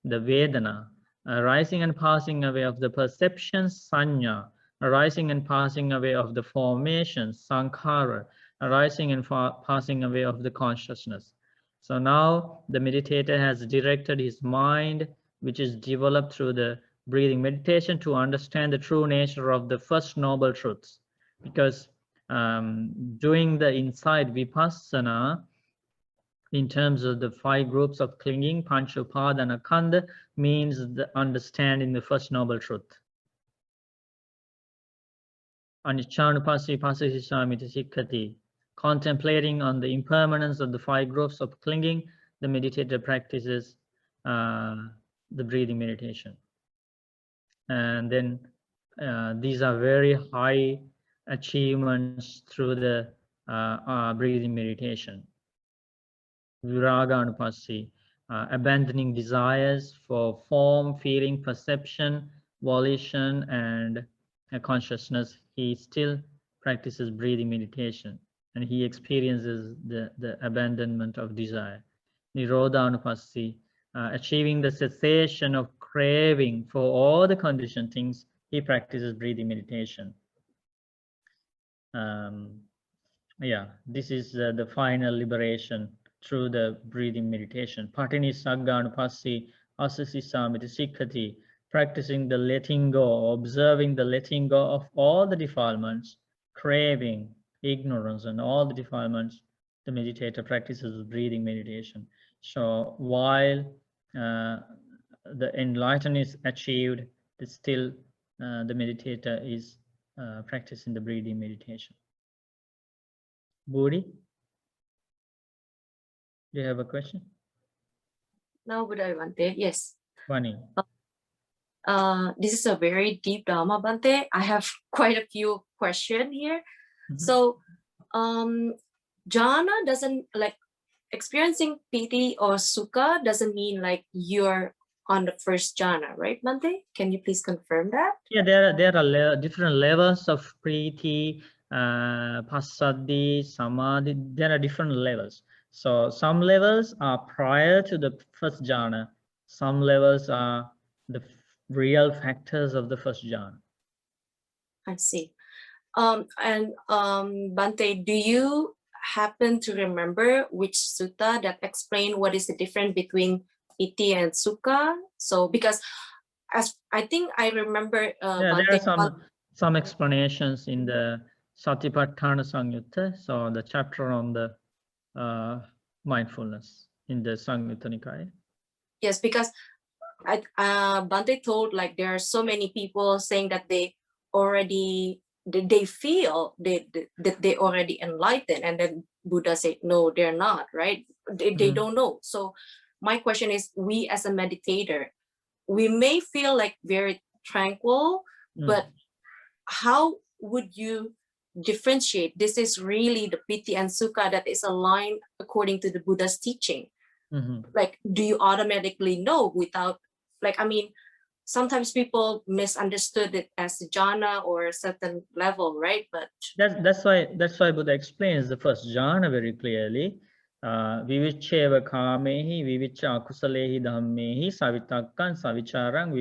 the vedana, arising and passing away of the perceptions, sanya, arising and passing away of the formations, sankhara, arising and passing away of the consciousness. So now the meditator has directed his mind, which is developed through the breathing meditation, to understand the true nature of the first noble truths. Because doing the insight vipassana in terms of the 5 groups of clinging, pancha upadana khanda, means the understanding the first noble truth. Anicca-anupassya pasasisamita sikkati. Contemplating on the impermanence of the 5 groups of clinging, the meditator practices the breathing meditation. And then these are very high achievements through the breathing meditation. Viraga-anupassya, abandoning desires for form, feeling, perception, volition, and consciousness. He still practices breathing meditation, and he experiences the abandonment of desire. Nirodha-anupassya, achieving the cessation of craving for all the conditioned things. he practices breathing meditation. Yeah, this is the final liberation through the breathing meditation. Patini sagganupassi asasi samiti sikkati, practicing the letting go, observing the letting go of all the defilements, craving, ignorance, and all the defilements. The meditator practices breathing meditation. So while the enlightenment is achieved, still the meditator is practicing the breathing meditation. Budi, do you have a question? No, Buddha Bhante. Yes. Vani. This is a very deep Dharma, Bhante. I have quite a few questions here. Mhm. So, jhana doesn't, like, experiencing piti or sukha doesn't mean like you're on the first jhana, right, Bhante? Can you please confirm that? Yeah, there are different levels of priti, passaddhi, samadhi. There are different levels. So some levels are prior to the first jhana. Some levels are the real factors of the first jhana. I see. Bhante, do you happen to remember which sutta that explain what is the difference between piti and sukha? So, because as I think I remember, Yeah, Bhante, there are some explanations in the Satipatthana Samyutta, so the chapter on the mindfulness in the Samyutta Nikaya. yes, because Bhante told like there are so many people saying that they feel that they already enlightened, and then Buddha said no, they're not, right? They don't know. So my question is, we as a meditator, we may feel like very tranquil, but how would you differentiate this is really the piti and sukha that is aligned according to the Buddha's teaching? Like, do you automatically know without, like, I mean, sometimes people misunderstood it as jhana or a certain level, right? But that's why Buddha explains the first jhana very clearly. Vivicheva kamehi vivicha kusalehi dhammehi savitakkan savicharam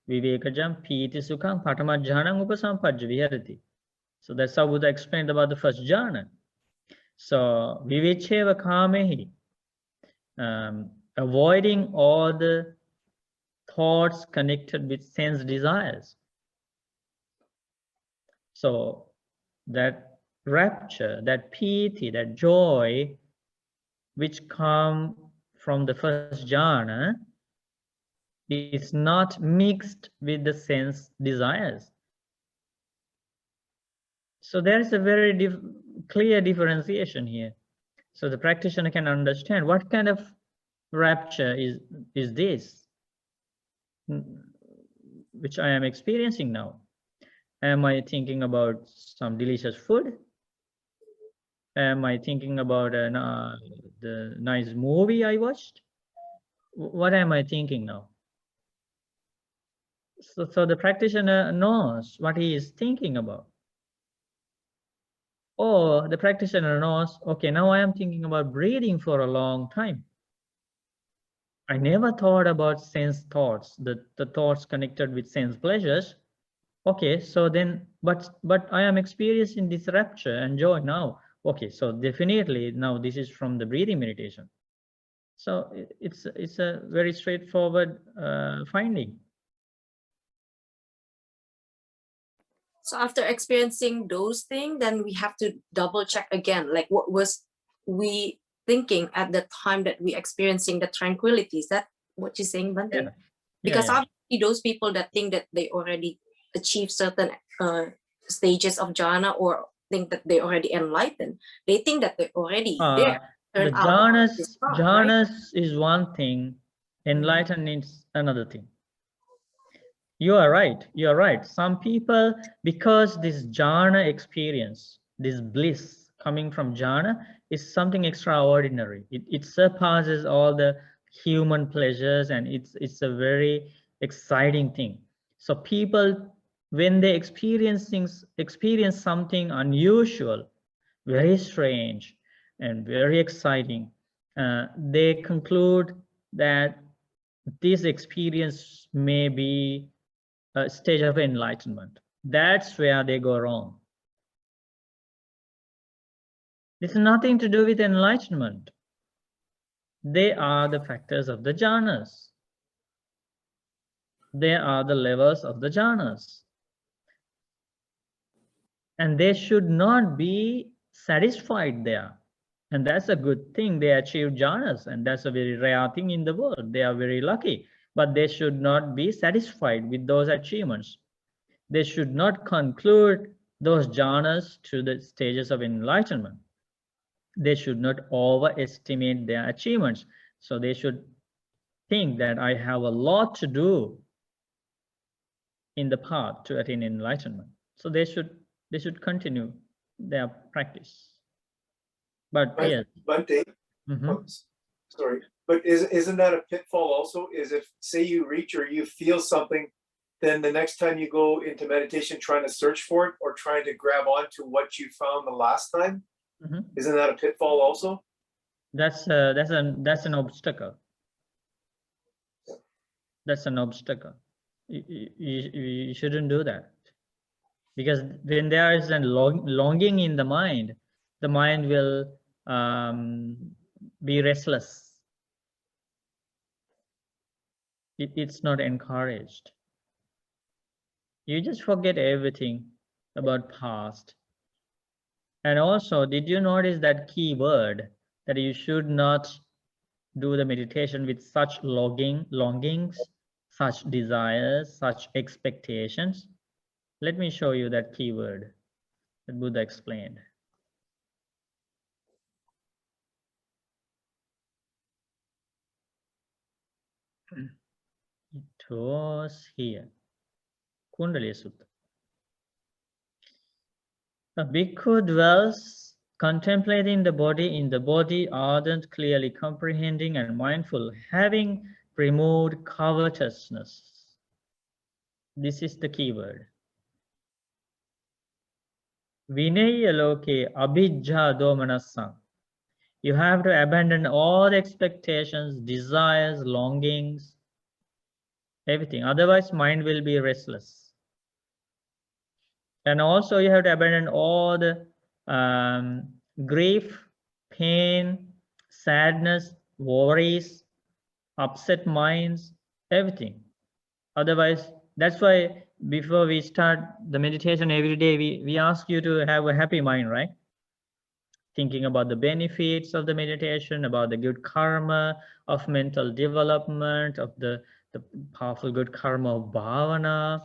vivekajam piti sukham patama jhanam upasampajja viharati. So that's how Buddha explained about the first jhana. So vivicheva kamehi, avoiding all the thoughts connected with sense desires. So that rapture, that piti, that joy, which come from the first jhana, is not mixed with the sense desires. So there is a very clear differentiation here. So the practitioner can understand what kind of rapture is this, which I am experiencing now. Am I thinking about some delicious food? Am I thinking about the nice movie I watched? What am I thinking now? So the practitioner knows what he is thinking about. Or the practitioner knows, okay, now I am thinking about breathing for a long time. I never thought about sense thoughts, the thoughts connected with sense pleasures. Okay, so then, but I am experiencing this rapture and joy now. Okay, so definitely now this is from the breathing meditation. So it's a very straightforward finding. so after experiencing those things, then we have to double check again, like what was we thinking at the time that we experiencing the tranquility? Is that what you're saying, Bhante? Yeah. Because Yeah. obviously those people that think that they already achieved certain stages of jhana or think that they already enlightened, they think that they're already there. The jhanas is one thing, enlightenment is another thing. You are right. Some people, because this jhana experience, this bliss coming from jhana is something extraordinary. It surpasses all the human pleasures, and it's a very exciting thing. So people, when they experience something unusual, very strange and very exciting, they conclude that this experience may be stage of enlightenment. That's where they go wrong. It's nothing to do with enlightenment. They are the factors of the jhanas. They are the levels of the jhanas. And they should not be satisfied there. And that's a good thing. They achieve jhanas, and that's a very rare thing in the world. They are very lucky, but they should not be satisfied with those achievements. They should not conclude those jhanas to the stages of enlightenment. They should not overestimate their achievements. So they should think that I have a lot to do in the path to attain enlightenment. So they should continue their practice. But yes. Bhante, sorry, but isn't that a pitfall also? Is if, say, you reach or you feel something, then the next time you go into meditation trying to search for it or trying to grab onto what you found the last time, isn't that a pitfall also? That's an obstacle. That's an obstacle. You shouldn't do that, because when there is a longing in the mind will be restless. It's not encouraged. You just forget everything about past. And also, did you notice that key word that you should not do the meditation with such longings, such desires, such expectations? Let me show you that key word that Buddha explained. It was here, Kundalini Sutta. A bhikkhu dwells contemplating the body in the body, ardent, clearly comprehending and mindful, having removed covetousness. This is the key word. Vinaya loke abhijja domanasam. You have to abandon all expectations, desires, longings, everything. Otherwise, mind will be restless. And also you have to abandon all the grief, pain, sadness, worries, upset minds, everything. Otherwise, that's why before we start the meditation every day, we ask you to have a happy mind, right? Thinking about the benefits of the meditation, about the good karma of mental development, of the powerful good karma of bhavana,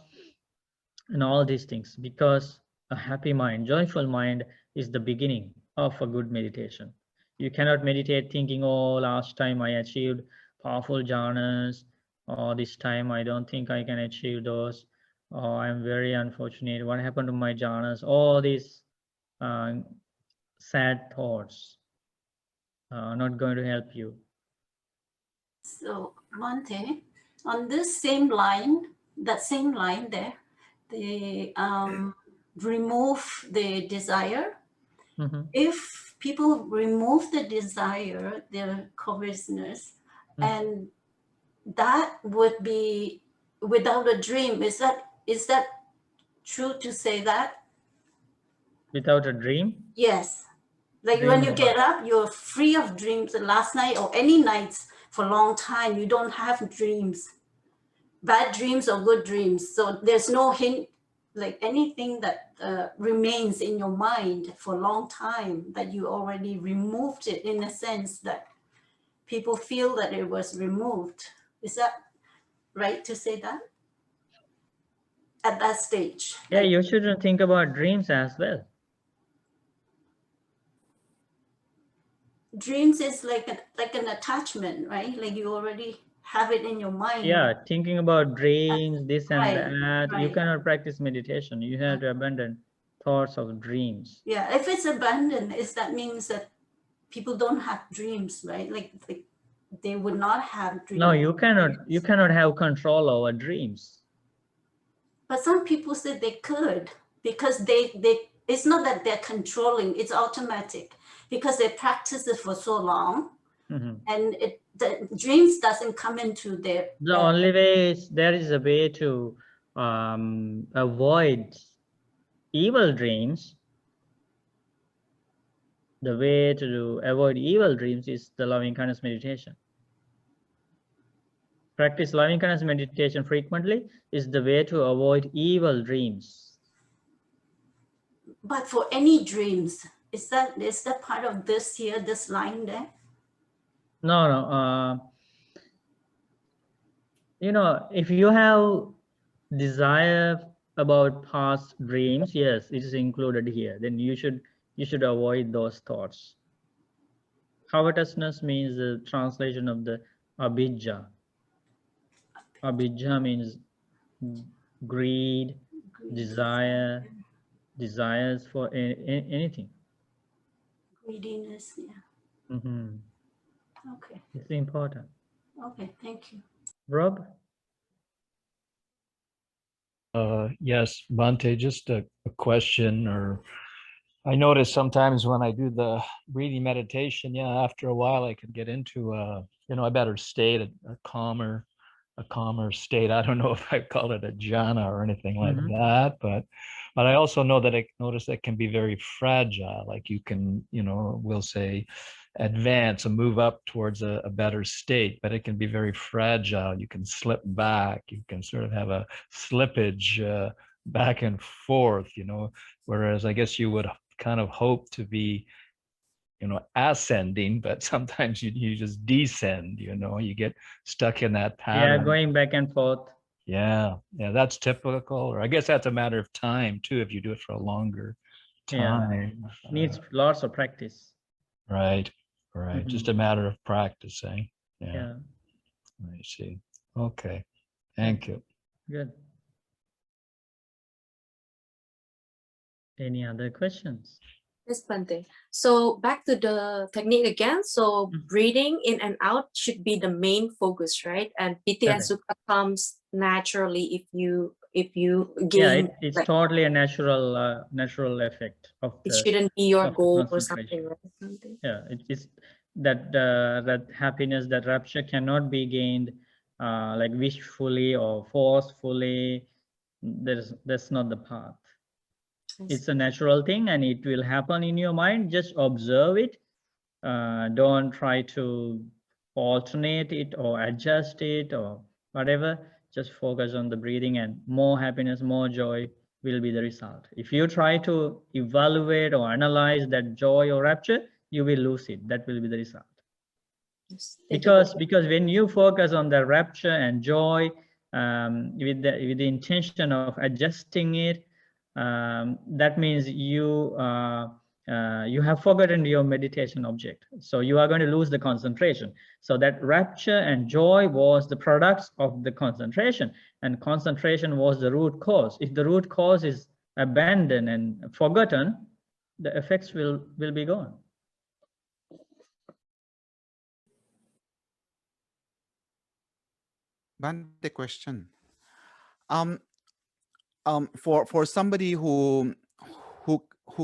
and all these things, because a happy mind, joyful mind is the beginning of a good meditation. You cannot meditate thinking, oh, last time I achieved powerful jhanas, or this time I don't think I can achieve those, or I'm very unfortunate, what happened to my jhanas? All these sad thoughts are not going to help you. So, Bhante, on this same line, that same line there, they remove the desire. If people remove the desire, their covetousness, and that would be without a dream. Is that true to say that? Without a dream? Yes. Like Dream when you of get up, you're free of dreams. The last night or any nights for a long time, you don't have dreams, bad dreams or good dreams. So there's no hint, like anything that remains in your mind for a long time, that you already removed it, in a sense that people feel that it was removed. Is that right to say that? At that stage? Yeah, you shouldn't think about dreams as well. Dreams is like an attachment, right? Like you already have it in your mind. Yeah, thinking about dreams, this and that, you right. cannot practice meditation. You have to abandon thoughts of dreams. Yeah, if it's abandoned, that means that people don't have dreams, right? Like they would not have dreams. No, you cannot have control over dreams. But some people said they could, because it's not that they're controlling, it's automatic, because they practice it for so long, and the dreams doesn't come into their. The only way is there is a way to avoid evil dreams, the way to avoid evil dreams is the loving kindness meditation. Practice loving kindness meditation frequently is the way to avoid evil dreams. But for any dreams, is that part of this here, this line there? No. You know, if you have desire about past dreams, yes, it is included here. Then you should avoid those thoughts. Covetousness means the translation of the abhijja. Abhijja means greed, desire, desires for anything. Greediness, yeah. Okay. It's important. Okay, thank you. Rob? Yes, Bhante, just a question, or I notice sometimes when I do the breathing meditation, after a while I can get into a better state, a calmer state. I don't know if I call it a jhana or anything like that, but I also know that I notice that can be very fragile. Like you can, we'll say advance and move up towards a better state, but it can be very fragile. You can slip back. You can sort of have a slippage back and forth, whereas I guess you would kind of hope to be ascending, but sometimes you just descend, you get stuck in that pattern. Yeah, going back and forth. Yeah, that's typical, or I guess that's a matter of time too, if you do it for a longer time. Needs lots of practice. Right. Just a matter of practice, eh? Yeah. I see. Okay. Thank you. Good. Any other questions? Yes, Bhante. So back to the technique again. So breathing in and out should be the main focus, right? And piti and sukha comes naturally if you gain. It's totally a natural effect of it shouldn't be your goal or something, right? Yeah, it is that happiness, that rapture cannot be gained like wishfully or forcefully. That's not the path. It's a natural thing and it will happen in your mind. Just observe it. Don't try to alternate it or adjust it or whatever. Just focus on the breathing, and more happiness, more joy will be the result. If you try to evaluate or analyze that joy or rapture, you will lose it. That will be the result. Yes. Because when you focus on the rapture and joy with the intention of adjusting it, that means you have forgotten your meditation object. So you are going to lose the concentration. So that rapture and joy was the products of the concentration, and concentration was the root cause. If the root cause is abandoned and forgotten, the effects will be gone. The question. For somebody who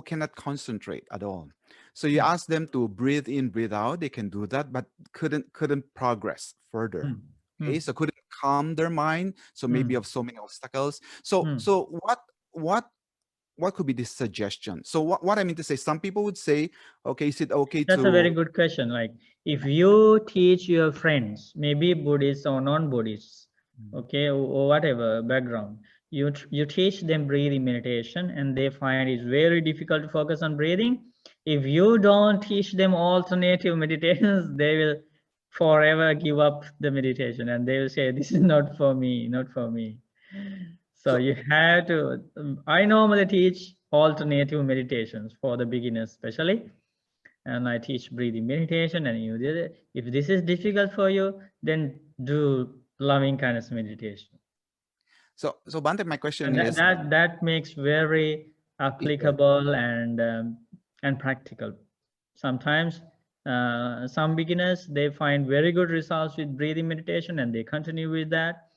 cannot concentrate at all, so you ask them to breathe in, breathe out. They can do that, but couldn't progress further. Okay, so couldn't calm their mind. So maybe of so many obstacles. So what could be this suggestion? So what I mean to say, some people would say, okay, is it okay That's a very good question. Like if you teach your friends, maybe Buddhists or non-Buddhists, okay, or whatever background, you teach them breathing meditation and they find it's very difficult to focus on breathing. If you don't teach them alternative meditations, they will forever give up the meditation and they will say, this is not for me, not for me. So you have to, I normally teach alternative meditations for the beginners especially. And I teach breathing meditation, and you did it. If this is difficult for you, then do loving kindness meditation. So Bhante, my question and is that makes very applicable and practical. Sometimes some beginners, they find very good results with breathing meditation and they continue with that.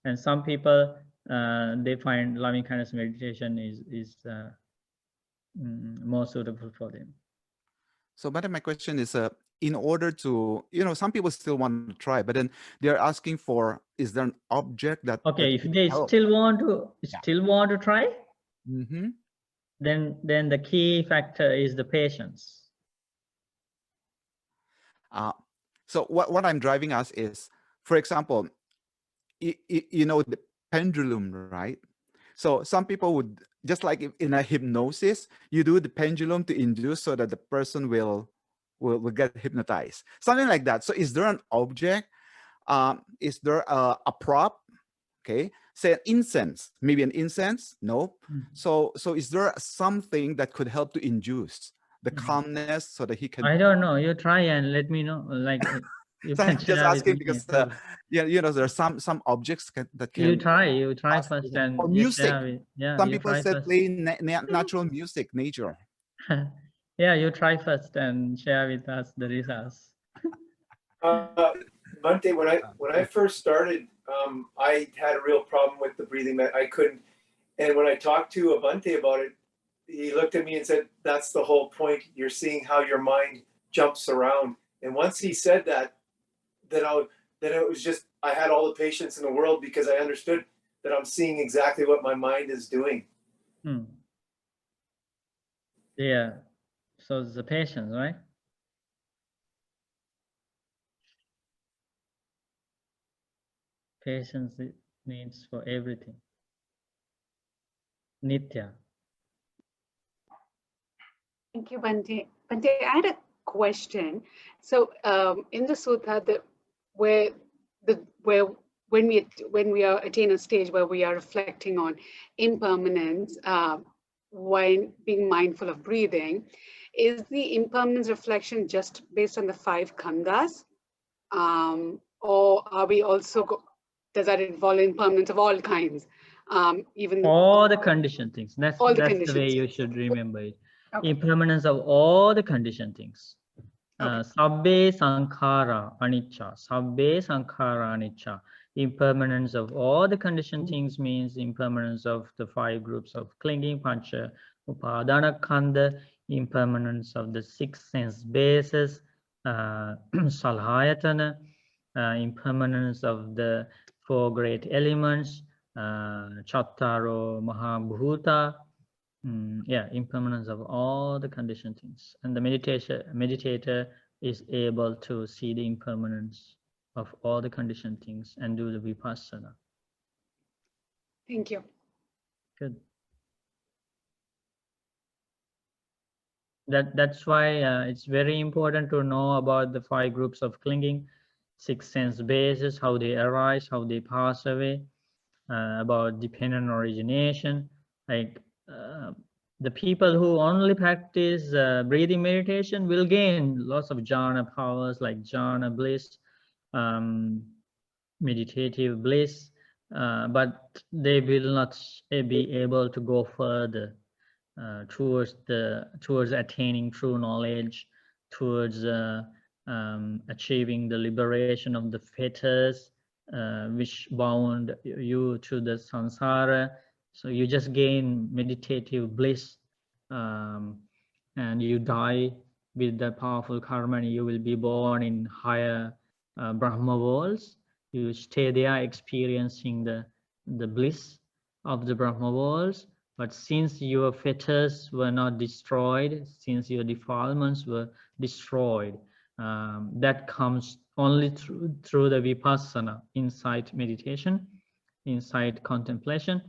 And some people, they find loving kindness meditation is more suitable for them. So, but my question is, in order to, some people still want to try, but then they're asking for, is there an object that? Okay, that if they help? still want to try, Mm-hmm. then the key factor is the patience. So what I'm driving us is, for example, the pendulum, right? So some people would, just like in a hypnosis, you do the pendulum to induce so that the person will get hypnotized, something like that. So is there an object? Is there a prop? Okay, say an incense, maybe an incense. No. So is there something that could help to induce the calmness so that he can? I don't know. You try and let me know. Like you So can I'm just share with asking me. because there are some objects that can. You try pass first through. and Or you music. share with, yeah. Some You people try said first. play natural music, nature. Yeah, you try first and share with us the results. Bhante, when I first started, I had a real problem with the breathing. I couldn't, and when I talked to Bhante about it, he looked at me and said, "That's the whole point. You're seeing how your mind jumps around." And once he said that, then it was just, I had all the patience in the world because I understood that I'm seeing exactly what my mind is doing. Yeah. So it's the patience, right? Patience needs for everything. Nitya. Thank you, Bhante. Bhante, I had a question. So in the sutta, when we are attain a stage where we are reflecting on impermanence, when being mindful of breathing, is the impermanence reflection just based on the 5 khandhas, or are we also does that involve impermanence of all kinds? Even all the conditioned things. That's all the the conditions. way you should remember it. Okay. Impermanence of all the conditioned things. Sabbe sankhara anicca. Sabbe sankhara anicca. Impermanence of all the conditioned things means impermanence of the 5 groups of clinging, pancha upadana khanda, impermanence of the 6 sense bases, salhayatana, impermanence of the 4 great elements, chattaro mahabhuta, impermanence of all the conditioned things. And the meditator is able to see the impermanence of all the conditioned things and do the vipassana. Thank you. Good. That's why it's very important to know about the 5 groups of clinging, 6 sense bases, how they arise, how they pass away, about dependent origination. Like the people who only practice breathing meditation will gain lots of jhana powers, like jhana bliss, meditative bliss, but they will not be able to go further towards attaining true knowledge, towards achieving the liberation of the fetters which bound you to the samsara. So you just gain meditative bliss, and you die with the powerful karma, and you will be born in higher Brahma worlds. You stay there experiencing the bliss of the Brahma worlds. But since your fetters were not destroyed, since your defilements were destroyed, that comes only through the vipassana, insight meditation, insight contemplation.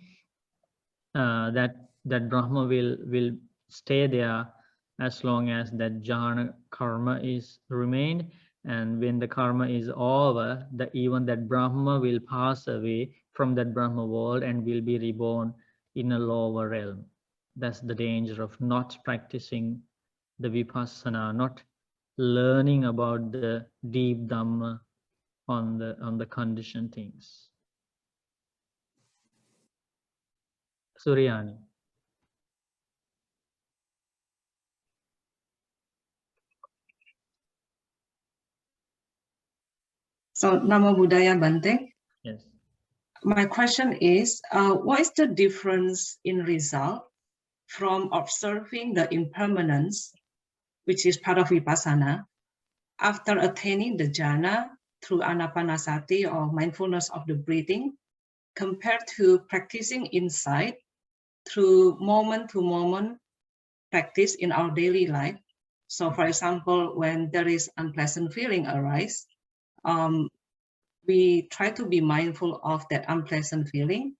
That Brahma will stay there as long as that jhana karma is remained. And when the karma is over, even that Brahma will pass away from that Brahma world and will be reborn in a lower realm. That's the danger of not practicing the vipassana, not learning about the deep Dhamma on the conditioned things. Suryani. So Namo Buddhaya Bhante. Yes. My question is, what is the difference in result from observing the impermanence which is part of Vipassana, after attaining the jhana through Anapanasati or mindfulness of the breathing, compared to practicing insight through moment-to-moment practice in our daily life. So for example, when there is unpleasant feeling arise, we try to be mindful of that unpleasant feeling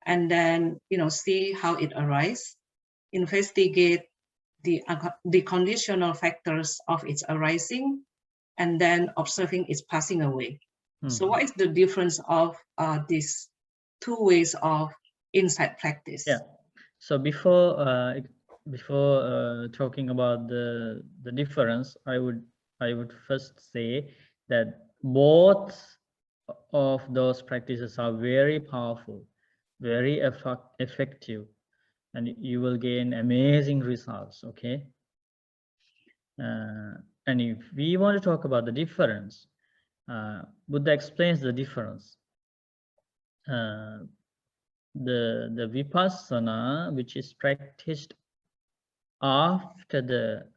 and then, see how it arises, investigate the conditional factors of its arising, and then observing its passing away. So what is the difference of these two ways of insight practice? Yeah. So before talking about the difference, I would first say that both of those practices are very powerful, very effective, and you will gain amazing results. Okay. And if we want to talk about the difference, Buddha explains the difference. The vipassana, which is practiced after the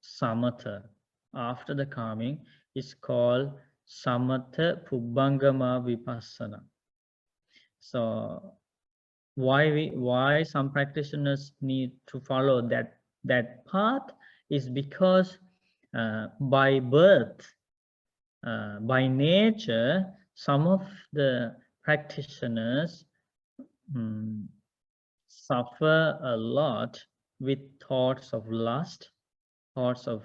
samatha, after the calming, is called samatha pubbangama vipassana. So why some practitioners need to follow that path is because by birth, by nature, some of the practitioners suffer a lot with thoughts of lust, thoughts of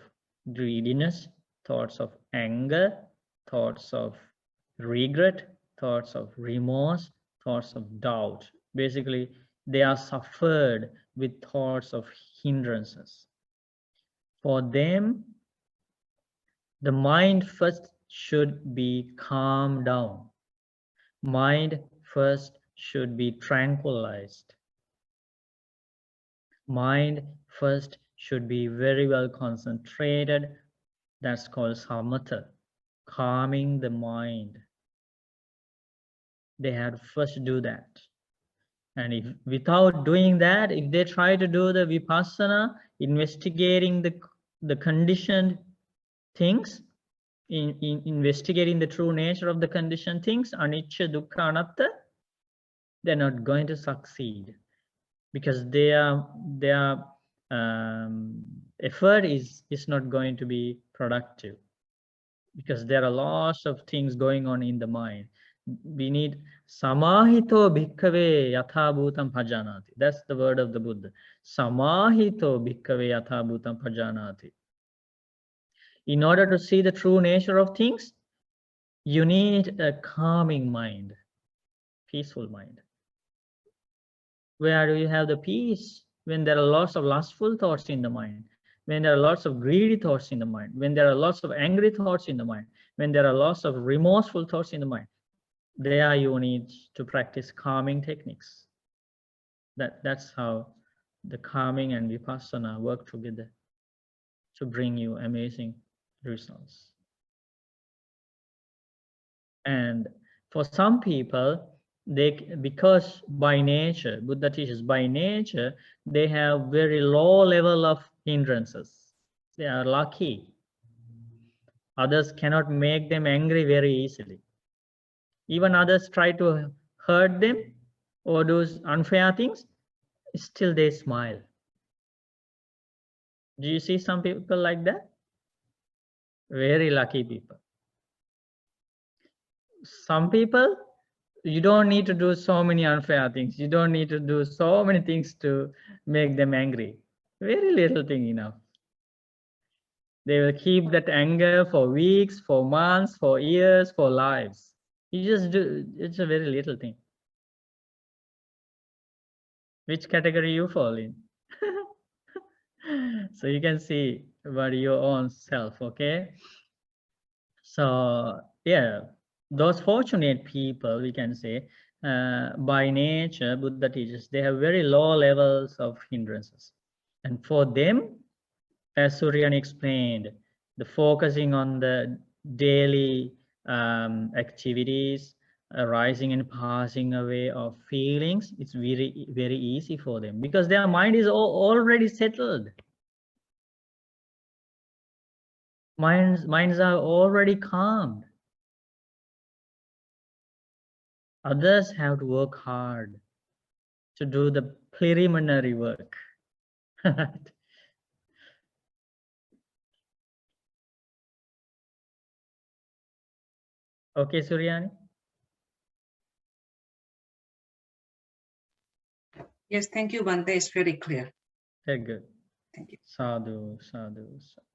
greediness, thoughts of anger, thoughts of regret, thoughts of remorse, thoughts of doubt. Basically, they are suffered with thoughts of hindrances. For them, the mind first should be calmed down. Mind first should be tranquilized. Mind first should be very well concentrated. That's called samatha, calming the mind. They had to first do that. And if without doing that, if they try to do the vipassana, investigating the conditioned things, in investigating the true nature of the conditioned things, anicca, dukkha, anatta, they're not going to succeed, because their effort is not going to be productive, because there are lots of things going on in the mind. We need samahito bhikkhave yatha bhutam bhajanati. That's the word of the Buddha. Samahito bhikkhave yatha bhutam bhajanati. In order to see the true nature of things, you need a calming mind, peaceful mind. Where do you have the peace? When there are lots of lustful thoughts in the mind, when there are lots of greedy thoughts in the mind, when there are lots of angry thoughts in the mind, when there are lots of remorseful thoughts in the mind, there you need to practice calming techniques. That's how the calming and vipassana work together to bring you amazing results. And for some people, because by nature, Buddha teaches by nature, they have very low level of hindrances. They are lucky. Others cannot make them angry very easily. Even others try to hurt them or do unfair things, still they smile. Do you see some people like that? Very lucky people. Some people, you don't need to do so many unfair things. You don't need to do so many things to make them angry. Very little thing enough. They will keep that anger for weeks, for months, for years, for lives. You just do, it's a very little thing. Which category you fall in? So you can see about your own self, okay? So yeah, those fortunate people, we can say, by nature, Buddha teaches, they have very low levels of hindrances. And for them, as Suryan explained, the focusing on the daily activities, arising and passing away of feelings, it's very, very easy for them because their mind is already settled. minds are already calmed. Others have to work hard to do the preliminary work. Okay, Suryani? Yes, thank you, Bante. It's very clear. Very good. Thank you. Sadhu, sadhu, sadhu.